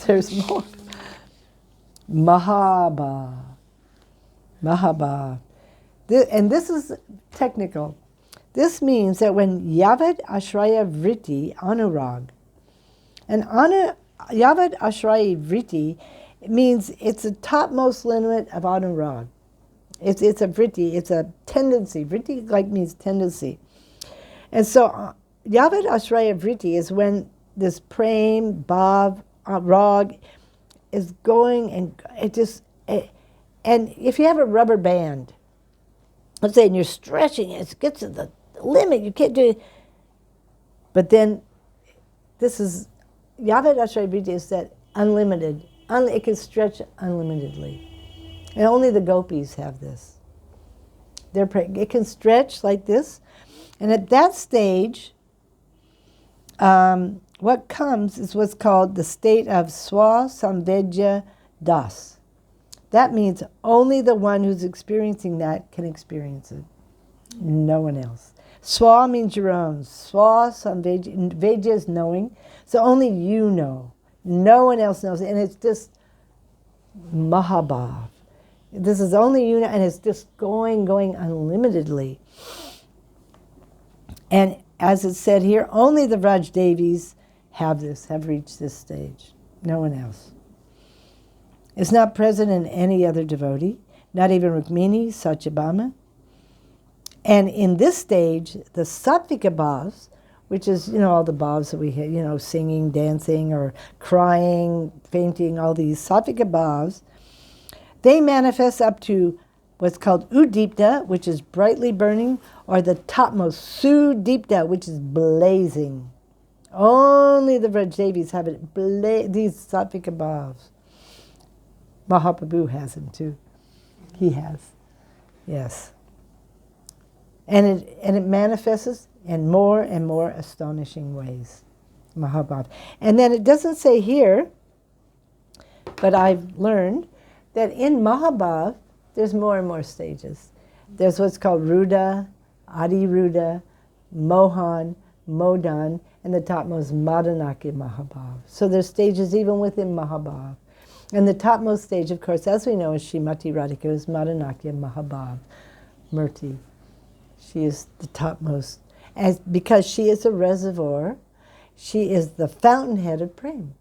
There's more. Mahaba. And this is technical. This means that when Yavad Ashraya Vritti Anurag, and Yavad Ashraya Vritti means it's the topmost limit of Anurag. It's a vritti, it's a tendency. Vritti means tendency. And so Yavad Ashraya Vritti is when this prem, bhav, rag is going, and and if you have a rubber band, let's say, and you're stretching it, it gets to the limit, you can't do it. But then this is, Yavad Ashraya Vritti is that unlimited, it can stretch unlimitedly. And only the gopis have this. It can stretch like this, And at that stage, what comes is what's called the state of Swa Samvedya Das. That means only the one who's experiencing that can experience it. No one else. Swa means your own. Swa Samvedya, Vedya is knowing. So only you know. No one else knows. And it's just Mahabhav. This is only you know, and it's just going unlimitedly. And as it's said here, only the Vraj Devis have reached this stage. No one else. It's not present in any other devotee, not even Rukmini, Satyabhama. And in this stage, the Sattvika bhavs, which is, all the bhavs that we have, singing, dancing, or crying, fainting, all these Sattvika bhavs, they manifest up to what's called Udipta, which is brightly burning, or the topmost, Sudipta, which is blazing. Only the Vrajdevis have it, these Sattvika bhavs. Mahaprabhu has them too. He has. Yes. And it manifests in more and more astonishing ways. Mahabhav. And then it doesn't say here, but I've learned that in Mahabhav, there's more and more stages. There's what's called Ruda, Adi Ruda, Mohan, Modan, and the topmost Madanaki Mahabhav. So there's stages even within Mahabhav. And the topmost stage, of course, as we know, is Srimati Radhika, is Madanaki Mahabhav, Murti. She is the topmost. Because she is a reservoir, she is the fountainhead of prem.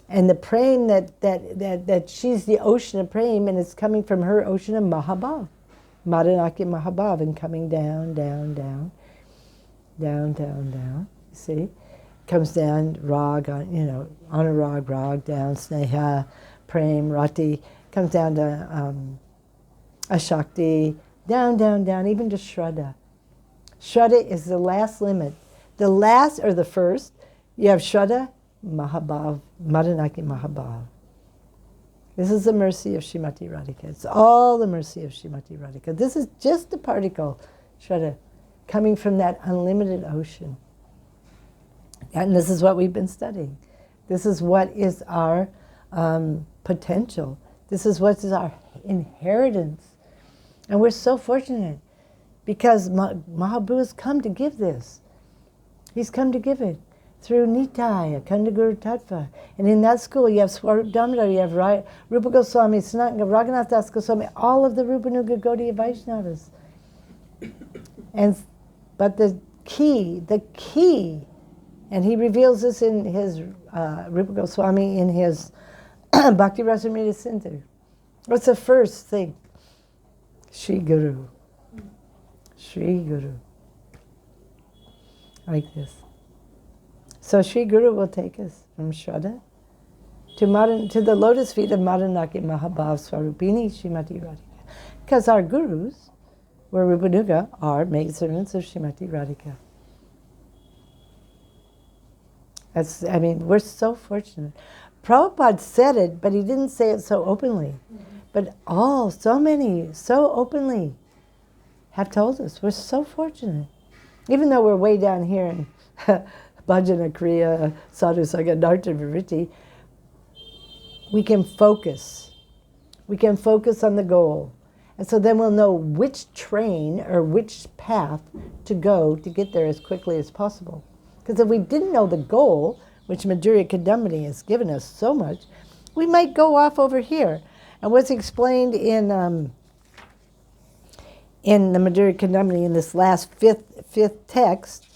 And the prem that she's the ocean of prem, and it's coming from her ocean of Mahabhav, Madanaki Mahabhav, and coming down, down, down, down, down, down. You see, comes down rag, anurag, rag, down sneha, prem, rati, comes down to ashakti, down, down, down, even to shraddha. Shraddha is the last limit. The last or the first, you have shraddha, Mahabhav, Madanaki Mahabhav. This is the mercy of Srimati Radhika. It's all the mercy of Srimati Radhika. This is just a particle, shraddha, coming from that unlimited ocean. And this is what we've been studying. This is what is our potential. This is what is our inheritance. And we're so fortunate because Mahaprabhu has come to give this. He's come to give it through Nitai, Akhanda Guru Tattva. And in that school you have Swarup Damodar, you have Rupa Goswami, Sanatana, Raghunath Das Goswami, all of the Rupanuga Gaudiya Vaishnavas. But the key, and he reveals this in his, Rupa Goswami in his Bhakti Rasamrita Sindhu. What's the first thing? Shri Guru. Shri Guru. Like this. So Shri Guru will take us from Shraddha to the lotus feet of Madanaki Mahabhav Swarupini Srimati Radhika. Because our gurus, were Rupanuga, are maidservants of Srimati Radhika. We're so fortunate. Prabhupada said it, but he didn't say it so openly. But so many, so openly have told us. We're so fortunate. Even though we're way down here in Bhajana Kriya, Sadhu Sangha, Nartya Vritti, we can focus. We can focus on the goal. And so then we'll know which train or which path to go to get there as quickly as possible. Because if we didn't know the goal, which Madhurya Kadambini has given us so much, we might go off over here. And what's explained in the Madhurya Kadambini in this last fifth text,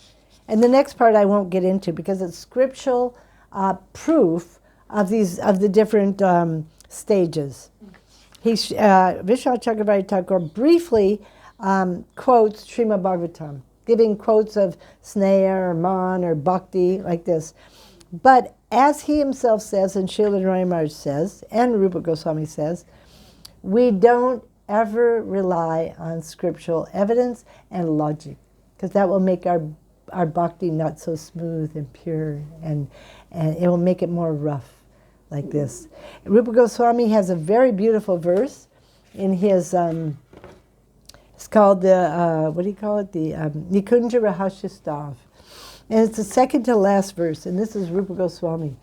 and the next part I won't get into because it's scriptural proof of the different stages. Vishwanath Chakravarti Thakur briefly quotes Srimad Bhagavatam, giving quotes of Sneha or Man or Bhakti like this. But as he himself says, and Srila Narayana says, and Rupa Goswami says, we don't ever rely on scriptural evidence and logic, because that will make our bhakti not so smooth and pure, and it will make it more rough, like this. Rupa Goswami has a very beautiful verse in his It's called the, what do you call it? The Nikunja Rahasya Stav. And it's the second to last verse, and this is Rupa Goswami.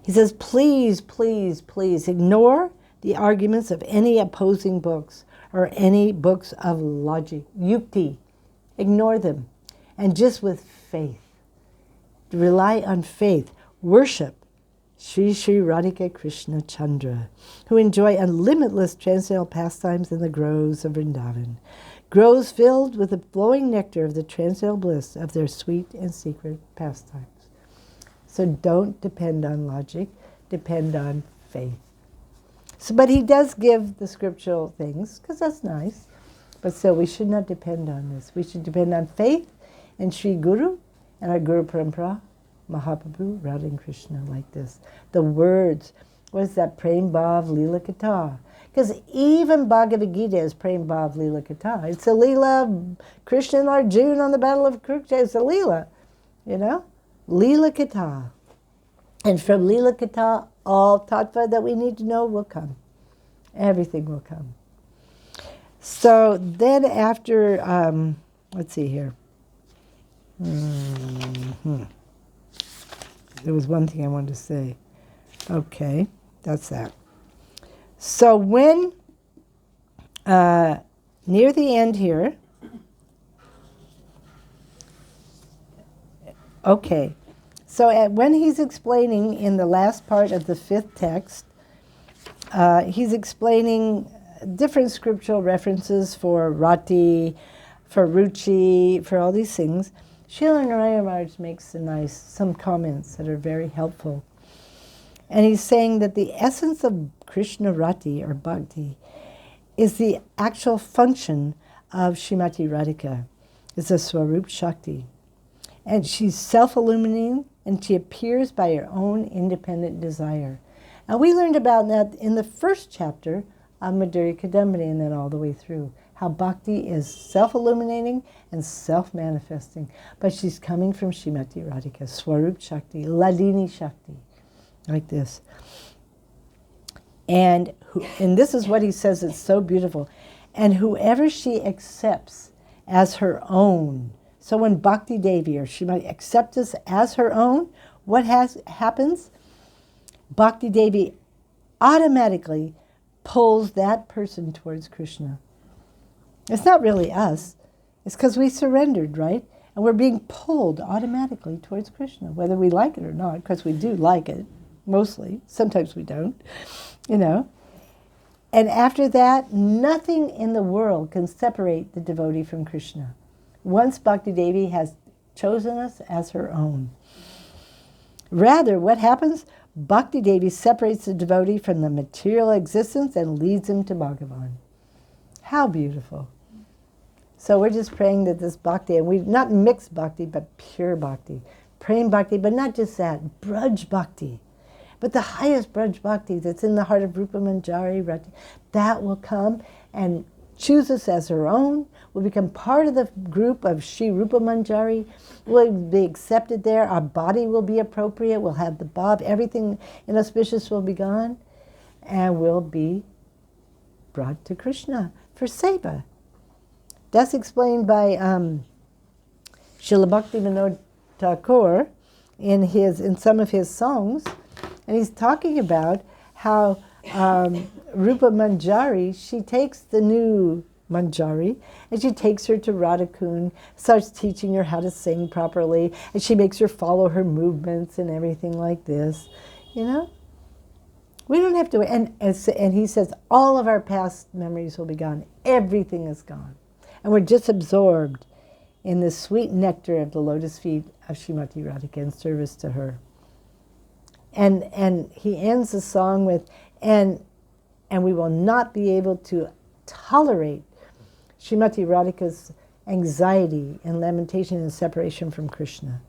He says, please, please, please ignore the arguments of any opposing books or any books of logic, yukti. Ignore them. And just with faith, rely on faith, worship Sri Sri Radhika Krishna Chandra, who enjoy unlimitless transcendental pastimes in the groves of Vrindavan, groves filled with the flowing nectar of the transcendental bliss of their sweet and secret pastimes. So don't depend on logic, depend on faith. So, but he does give the scriptural things, because that's nice. But still, we should not depend on this. We should depend on faith and Sri Guru and our Guruparampara, Mahaprabhu, Radha and Krishna, like this. The words, what is that? Prem Bhav Lila Katha. Because even Bhagavad Gita is Prem Bhav Lila Katha. It's a Leela, Krishna and Arjuna on the battle of Kurukshetra. It's a Leela, you know? Lila Katha. And from Lila Katha, all tattva that we need to know will come. Everything will come. So then after, let's see here. There was one thing I wanted to say. Okay, that's that. So when, near the end here, okay, so when he's explaining in the last part of the 5th text, he's explaining different scriptural references for rati, for ruchi, for all these things. Srila Narayana Maharaj makes some comments that are very helpful. And he's saying that the essence of Krishna Rati, or Bhakti, is the actual function of Srimati Radhika. It's a Swarup Shakti. And she's self-illuminating, and she appears by her own independent desire. And we learned about that in the first chapter of Madhurya Kadambini, and then all the way through. How Bhakti is self-illuminating and self-manifesting. But she's coming from Srimati Radhika, Swarup Shakti, Ladini Shakti, like this. And this is what he says, it's so beautiful. And whoever she accepts as her own, so when Bhakti Devi or Srimati accepts us as her own, what happens? Bhakti Devi automatically pulls that person towards Krishna. It's not really us. It's because we surrendered, right? And we're being pulled automatically towards Krishna, whether we like it or not, because we do like it, mostly. Sometimes we don't, you know. And after that, nothing in the world can separate the devotee from Krishna. Once Bhakti Devi has chosen us as her own. Rather, what happens? Bhakti Devi separates the devotee from the material existence and leads him to Bhagavan. How beautiful. So we're just praying that this bhakti, and we've not mixed bhakti, but pure bhakti. Praying bhakti, but not just that, braj bhakti. But the highest braj bhakti that's in the heart of Rupa Manjari, that will come and choose us as her own, will become part of the group of Sri Rupa Manjari, will be accepted there, our body will be appropriate, we'll have the bhav, everything inauspicious will be gone, and we'll be brought to Krishna for seva. That's explained by Srila Bhaktivinoda Thakur in some of his songs, and he's talking about how Rupa Manjari, she takes the new Manjari, and she takes her to Radhakund, starts teaching her how to sing properly, and she makes her follow her movements and everything like this, you know? We don't have to, and he says, all of our past memories will be gone. Everything is gone. And we're just absorbed in the sweet nectar of the lotus feet of Srimati Radhika in service to her. And he ends the song with, and we will not be able to tolerate Srimati Radhika's anxiety and lamentation and separation from Krishna.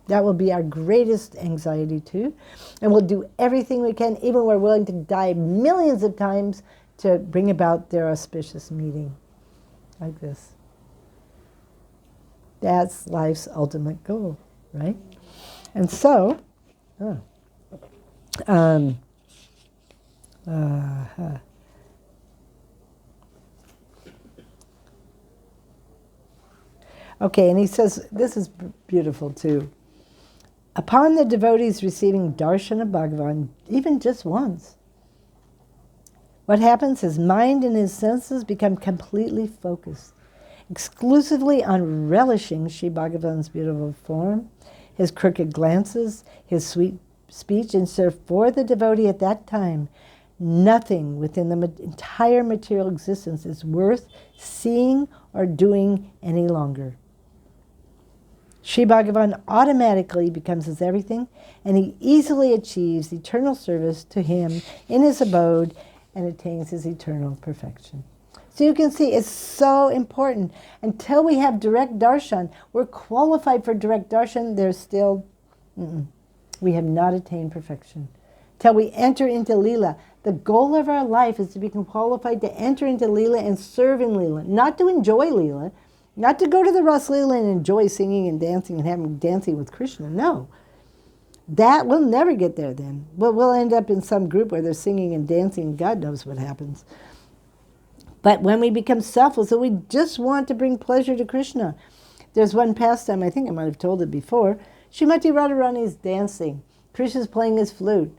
That will be our greatest anxiety too. And we'll do everything we can, even we're willing to die millions of times to bring about their auspicious meeting. Like this. That's life's ultimate goal, right? And so, Okay, and he says, this is beautiful too. Upon the devotees receiving darshan of Bhagavan, even just once, what happens? His mind and his senses become completely focused, exclusively on relishing Sri Bhagavan's beautiful form, his crooked glances, his sweet speech, and so for the devotee at that time, nothing within the entire material existence is worth seeing or doing any longer. Sri Bhagavan automatically becomes his everything, and he easily achieves eternal service to him in his abode and attains his eternal perfection. So you can see it's so important. Until we have direct darshan, we're qualified for direct darshan, there's still, we have not attained perfection. Till we enter into Leela, the goal of our life is to become qualified to enter into Leela and serve in Leela, not to enjoy Leela, not to go to the Ras Leela and enjoy singing and dancing and having dancing with Krishna. No. That we'll never get there then. We'll end up in some group where they're singing and dancing, and God knows what happens. But when we become selfless, and we just want to bring pleasure to Krishna. There's one pastime, I think I might have told it before. Srimati Radharani's dancing. Krishna's playing his flute.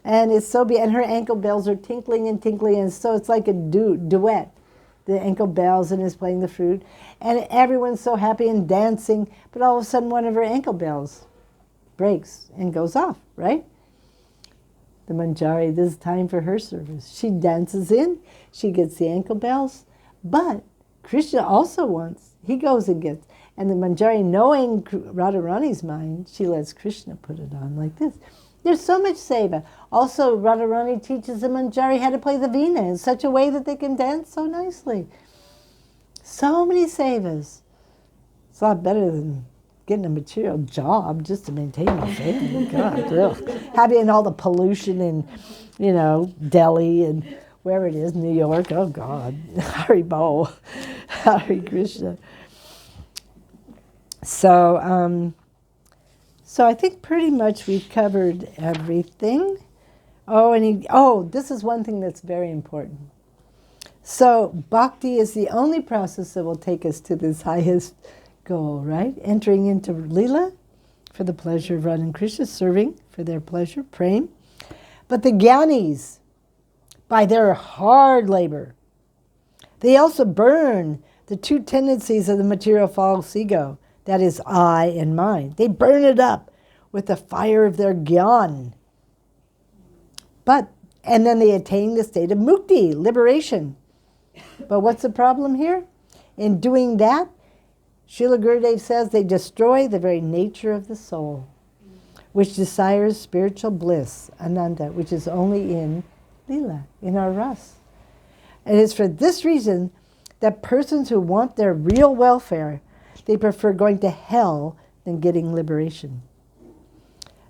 And it's so and her ankle bells are tinkling, and so it's like a duet. The ankle bells, and is playing the flute. And everyone's so happy and dancing, but all of a sudden one of her ankle bells breaks and goes off, right? The Manjari, this is time for her service. She dances in, she gets the ankle bells, but Krishna also wants, he goes and gets, and the Manjari, knowing Radharani's mind, she lets Krishna put it on like this. There's so much seva. Also, Radharani teaches the Manjari how to play the veena in such a way that they can dance so nicely. So many sevas. It's a lot better than getting a material job just to maintain my family. God, ugh. Having all the pollution in, Delhi and wherever it is, New York. Oh God, Haribo, Hare Krishna. So I think pretty much we've covered everything. This is one thing that's very important. So bhakti is the only process that will take us to this highest goal, right? Entering into Leela for the pleasure of Radha and Krishna, serving for their pleasure, praying. But the Gyanis, by their hard labor, they also burn the two tendencies of the material false ego, that is I and mine. They burn it up with the fire of their gyan. And then they attain the state of mukti, liberation. But what's the problem here? In doing that, Srila Gurudev says they destroy the very nature of the soul, which desires spiritual bliss, ananda, which is only in Leela, in our ras. It is for this reason that persons who want their real welfare, they prefer going to hell than getting liberation.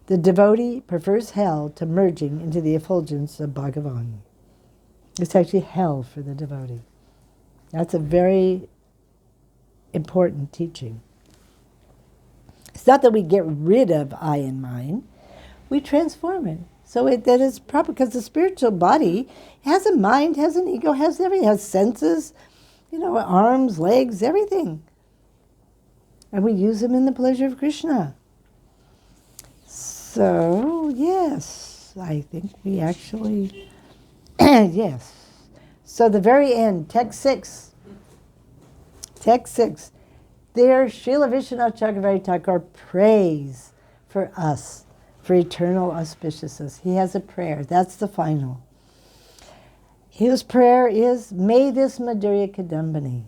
The devotee prefers hell to merging into the effulgence of Bhagavan. It's actually hell for the devotee. That's a very important teaching. It's not that we get rid of I and mine, we transform it. So that is proper, because the spiritual body has a mind, has an ego, has everything, has senses, arms, legs, everything. And we use them in the pleasure of Krishna. So, yes, I think we actually, yes. So the very end, text 6. There, Srila Vishwanath Chakravarti Thakur prays for us, for eternal auspiciousness. He has a prayer. That's the final. His prayer is, may this Madhurya Kadambini,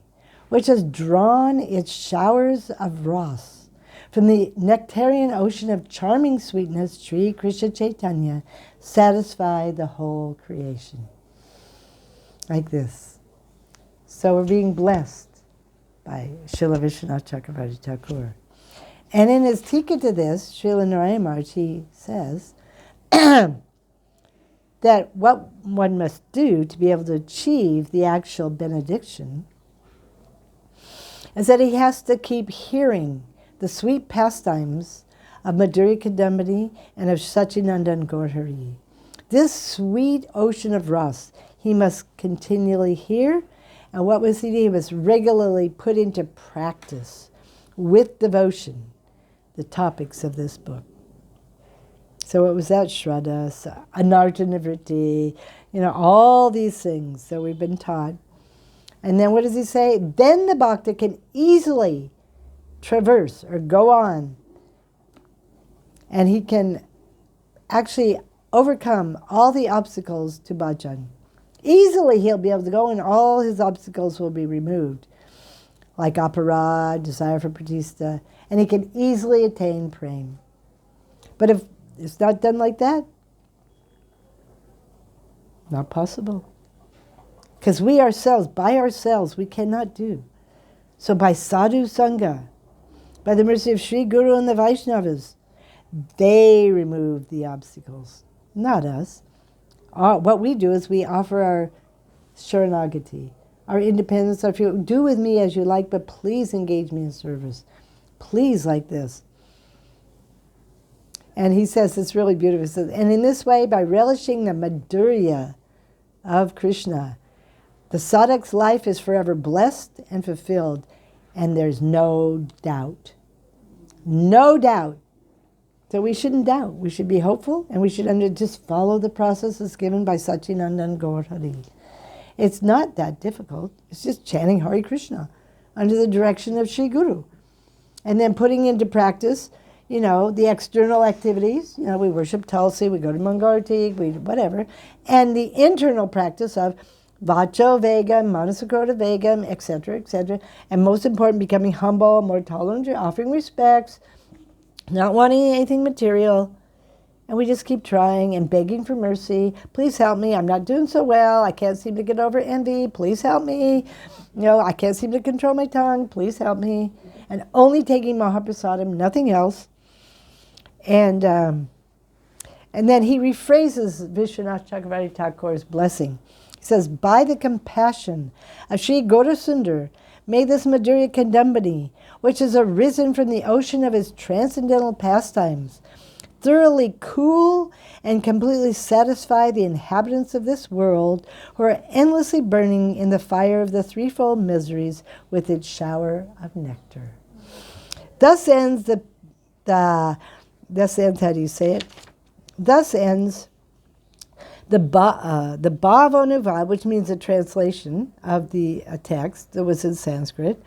which has drawn its showers of ras from the nectarian ocean of charming sweetness, Sri Krishna Chaitanya, satisfy the whole creation. Like this. So we're being blessed by Srila Vishwanath Chakravarti Thakur. And in his tika to this, Srila Narayana Maharaj, he says that what one must do to be able to achieve the actual benediction is that he has to keep hearing the sweet pastimes of Madhurya Kadambini and of Sachinandan Gaurhari. This sweet ocean of ras he must continually hear, and what was he do? He must regularly put into practice with devotion the topics of this book. So it was that Shraddha, Anartha-nivritti, all these things that we've been taught. And then what does he say? Then the bhakta can easily traverse or go on. And he can actually overcome all the obstacles to bhajan. Easily he'll be able to go and all his obstacles will be removed. Like aparad, desire for pratishta. And he can easily attain prema. But if it's not done like that, not possible. Because we ourselves, by ourselves, we cannot do. So by sadhu sangha, by the mercy of Sri Guru and the Vaishnavas, they remove the obstacles, not us. What we do is we offer our sharanagati, our independence, our freedom. Do with me as you like, but please engage me in service. Please, like this. And he says, it's really beautiful. He says, and in this way, by relishing the Madhurya of Krishna, the sadhak's life is forever blessed and fulfilled, and there's no doubt. No doubt. So we shouldn't doubt. We should be hopeful, and we should just follow the processes given by Satchidananda Gaur Hari. It's not that difficult. It's just chanting Hare Krishna under the direction of Sri Guru. And then putting into practice, the external activities. We worship Tulsi, we go to Mangarati, we whatever. And the internal practice of Vacho Vegam, Manasakota Vegam, etc., etc. And most important, becoming humble, more tolerant, offering respects, not wanting anything material. And we just keep trying and begging for mercy. Please help me. I'm not doing so well. I can't seem to get over envy. Please help me. I can't seem to control my tongue. Please help me. And only taking Mahaprasadam, nothing else. And then he rephrases Vishwanath Chakravarti Thakur's blessing. He says, by the compassion of Sri Gaurasundar, may this Madhurya Kadambini, which has arisen from the ocean of his transcendental pastimes, thoroughly cool and completely satisfy the inhabitants of this world who are endlessly burning in the fire of the threefold miseries with its shower of nectar. Thus ends thus ends, how do you say it? Thus ends the Bhavanuvad, which means a translation of the text that was in Sanskrit,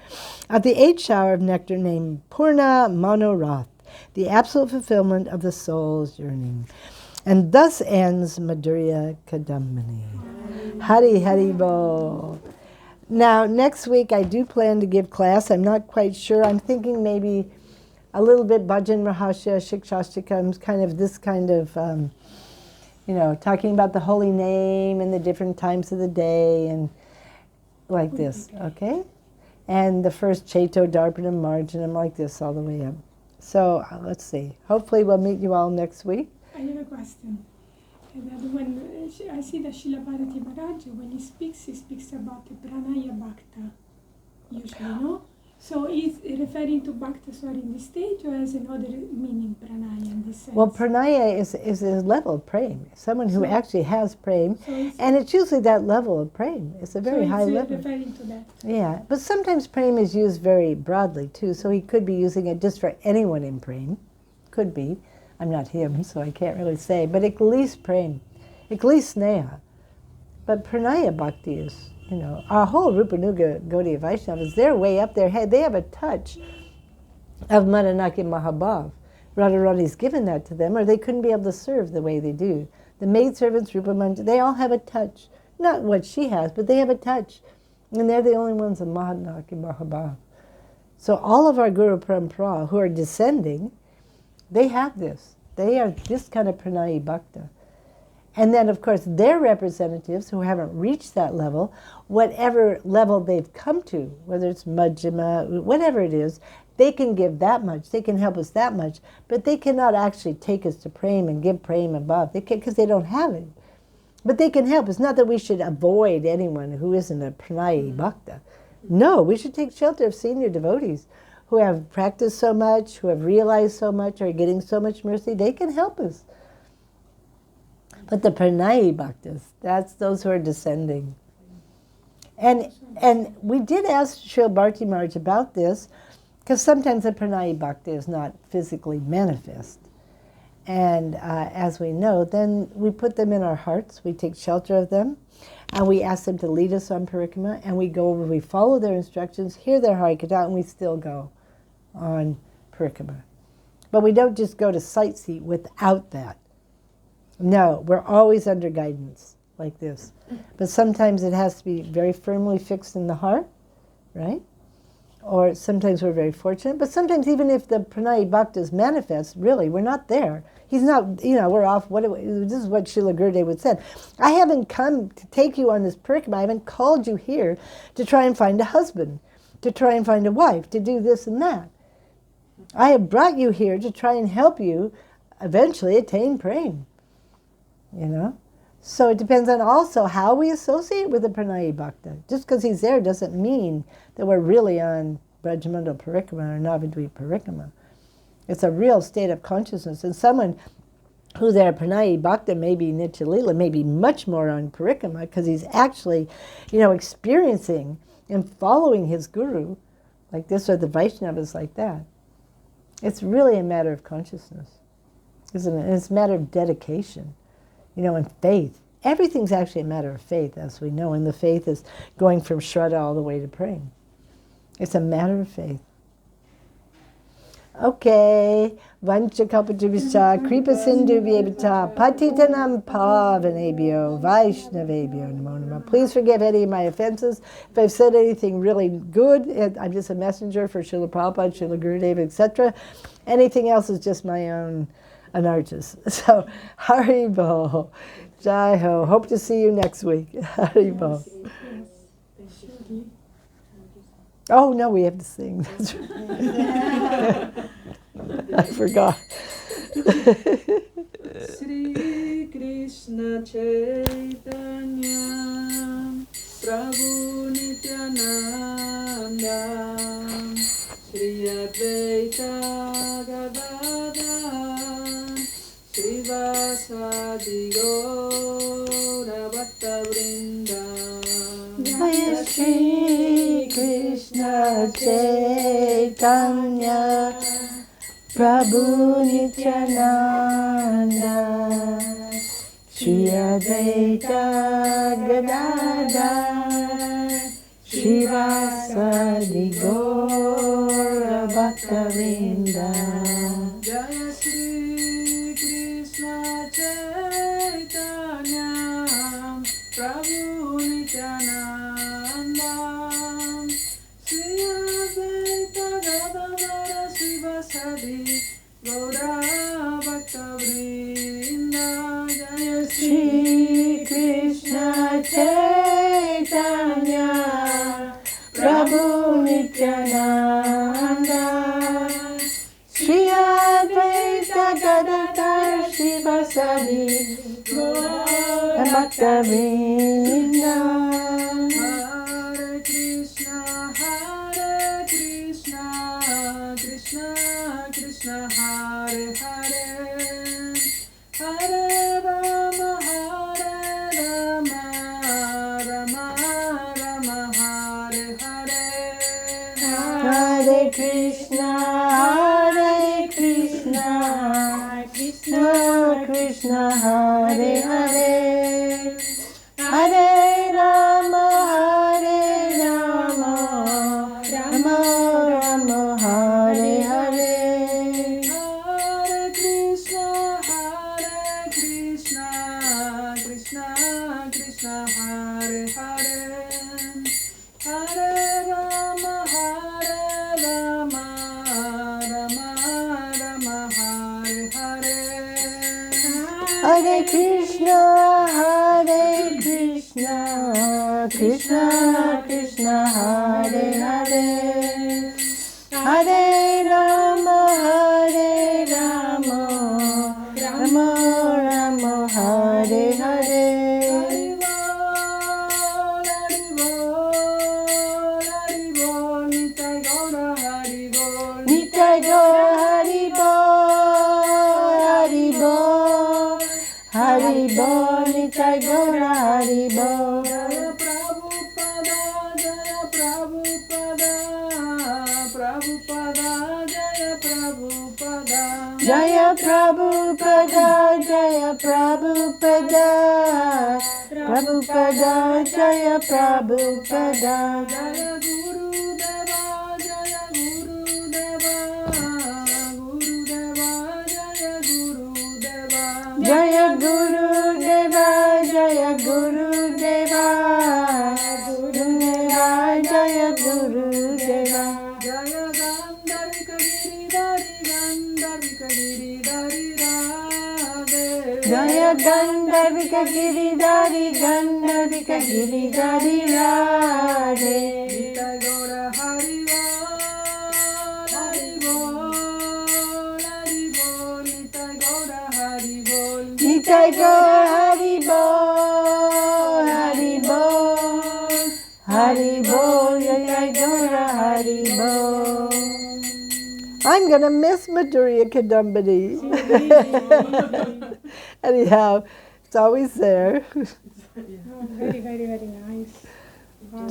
of the eighth shower of nectar named Purna Manorath, the absolute fulfillment of the soul's yearning. And thus ends Madhurya Kadambini. Hari Hari Bo. Now, next week I do plan to give class. I'm not quite sure. I'm thinking maybe a little bit Bhajan Rahasya, Shikshastikams, kind of this kind of, talking about the holy name and the different times of the day and like this, okay? And the first Cheto, Darpanam, Marjanam, like this all the way up. So let's see. Hopefully we'll meet you all next week. I have a question. When I see that Srila Bharati Maharaj, when he speaks about the Pranaya Bhakta, usually, no? So is referring to Bhaktas who are in this stage, or has another meaning, Pranaya, in this sense? Well, Pranaya is a level of prema, someone who actually has prema, and it's usually that level of prema. It's a very high level. Referring to that. Yeah, but sometimes prema is used very broadly too, so he could be using it just for anyone in prema. Could be. I'm not him, so I can't really say, but at least prema, at least sneha. But Pranaya Bhakti is, our whole Rupanuga Gaudiya Vaishnavas, they're way up there. Hey, they have a touch of Madanaki Mahabhav. Radharani's given that to them, or they couldn't be able to serve the way they do. The maidservants, Rupamanjari, they all have a touch. Not what she has, but they have a touch. And they're the only ones of Madanaki Mahabhav. So all of our Guruparampara who are descending, they have this. They are this kind of Pranayi Bhakta. And then, of course, their representatives who haven't reached that level, whatever level they've come to, whether it's Majjhima, whatever it is, they can give that much. They can help us that much. But they cannot actually take us to prema and give prema above, because they don't have it. But they can help. It's not that we should avoid anyone who isn't a Pranayi Bhakta. No, we should take shelter of senior devotees who have practiced so much, who have realized so much, are getting so much mercy. They can help us. But the Pranayi Bhaktas, that's those who are descending. And we did ask Srila Bharati Maharaj about this, Because sometimes the pranaya bhakti is not physically manifest. And as we know, then we put them in our hearts, we take shelter of them, and we ask them to lead us on parikrama, and we go over, we follow their instructions, hear their harikatha, and we still go on parikrama. But we don't just go to sightsee without that. No, we're always under guidance like this. But sometimes it has to be very firmly fixed in the heart, right? Or sometimes we're very fortunate. But sometimes even if the pranaya bhakti is manifest, really, we're not there. He's not, we're off. This is what Srila Gurudev would said. I haven't come to take you on this parikrama. I haven't called you here to try and find a husband, to try and find a wife, to do this and that. I have brought you here to try and help you eventually attain prema. So it depends on also how we associate with the pranaya bhakta. Just because he's there doesn't mean that we're really on Brajamandal Parikrama or Navadvip Parikrama. It's a real state of consciousness. And someone who their pranaya bhakta may be Nitya Lila, may be much more on Parikrama because he's actually, experiencing and following his guru like this, or the Vaishnavas like that. It's really a matter of consciousness, isn't it? And it's a matter of dedication. And faith. Everything's actually a matter of faith, as we know, and the faith is going from Shraddha all the way to praying. It's a matter of faith. Okay. Vancha kalpatarubhascha kripa sindhu vyebhata patitanam pavanebhyo vaishnavebhyo namo namah. Please forgive any of my offenses. If I've said anything really good, I'm just a messenger for Srila Prabhupada, Srila Gurudev, etc. Anything else is just my own anarchas. So, Haribol, Jai Ho. Hope to see you next week. Haribol. Oh no, we have to sing. That's right. I forgot. Shri Krishna Chaitanya Prabhu Nityananda Shri Advaita Gadadhar Srivasadi Gaura Bhatta Vrinda. Jaya Shri Krishna Chaitanya Prabhu Nityananda Shri Advaita Gadadhar Srivasadi Gaura Bhatta Vrinda. Jaya Shri Krishna Chaitanya Prabhu Nityananda Shri Advaita Gadadhara Srivasadi Gaura Bhakta Vrinda. Jaya Shri Krishna Chaitanya Prabhu Nityananda Shri Advaita Gadadhar Srivasadi Gaura Bhakta Vrinda. Hare Krishna, Krishna Krishna, Hare Hare, Hare Rama, Rama Rama, Hare Hare. Hare Krishna, Krishna Krishna, Hare Hare, Hare Rama, Rama Rama, Hare Hare. Hare Krishna, Krishna Krishna, Hare Hare, Hare Rama, Rama Rama, Hare Hare. Hare Krishna, Krishna Krishna, Hare Hare, Hare Rama, Rama Rama, Hare Hare. Nitai Gaura Haribol, Haribol, Nitai Gaura Haribol. Jaya Prabhupada, Prabhupada, Jaya Prabhupada, Jaya Prabhupada, Prabhupada, Jaya Prabhupada. Jaya Gurudeva, Jaya Gurudeva, Gurudeva, Jaya Gurudeva. Jaya Gurudeva, Jaya Gurudeva, Gurudeva, Jaya Gurudeva. Jaya Gandharvika Giridhari, Gandharvika Giridhari Radhe. Jaya Gandharvika Giridhari, Gandharvika Giridhari Radhe. Nitai Gaura Hari Bol, Hari Bol, Hari Bol, Nitai Gaura Hari Bol. Nitai Gaura Hari Bol, Hari Bol, Hari Bol, Nitai Gaura Hari Bol. I'm going to miss Madhurya Kadambini. Anyhow, it's always there. Very, very, very nice. Wow.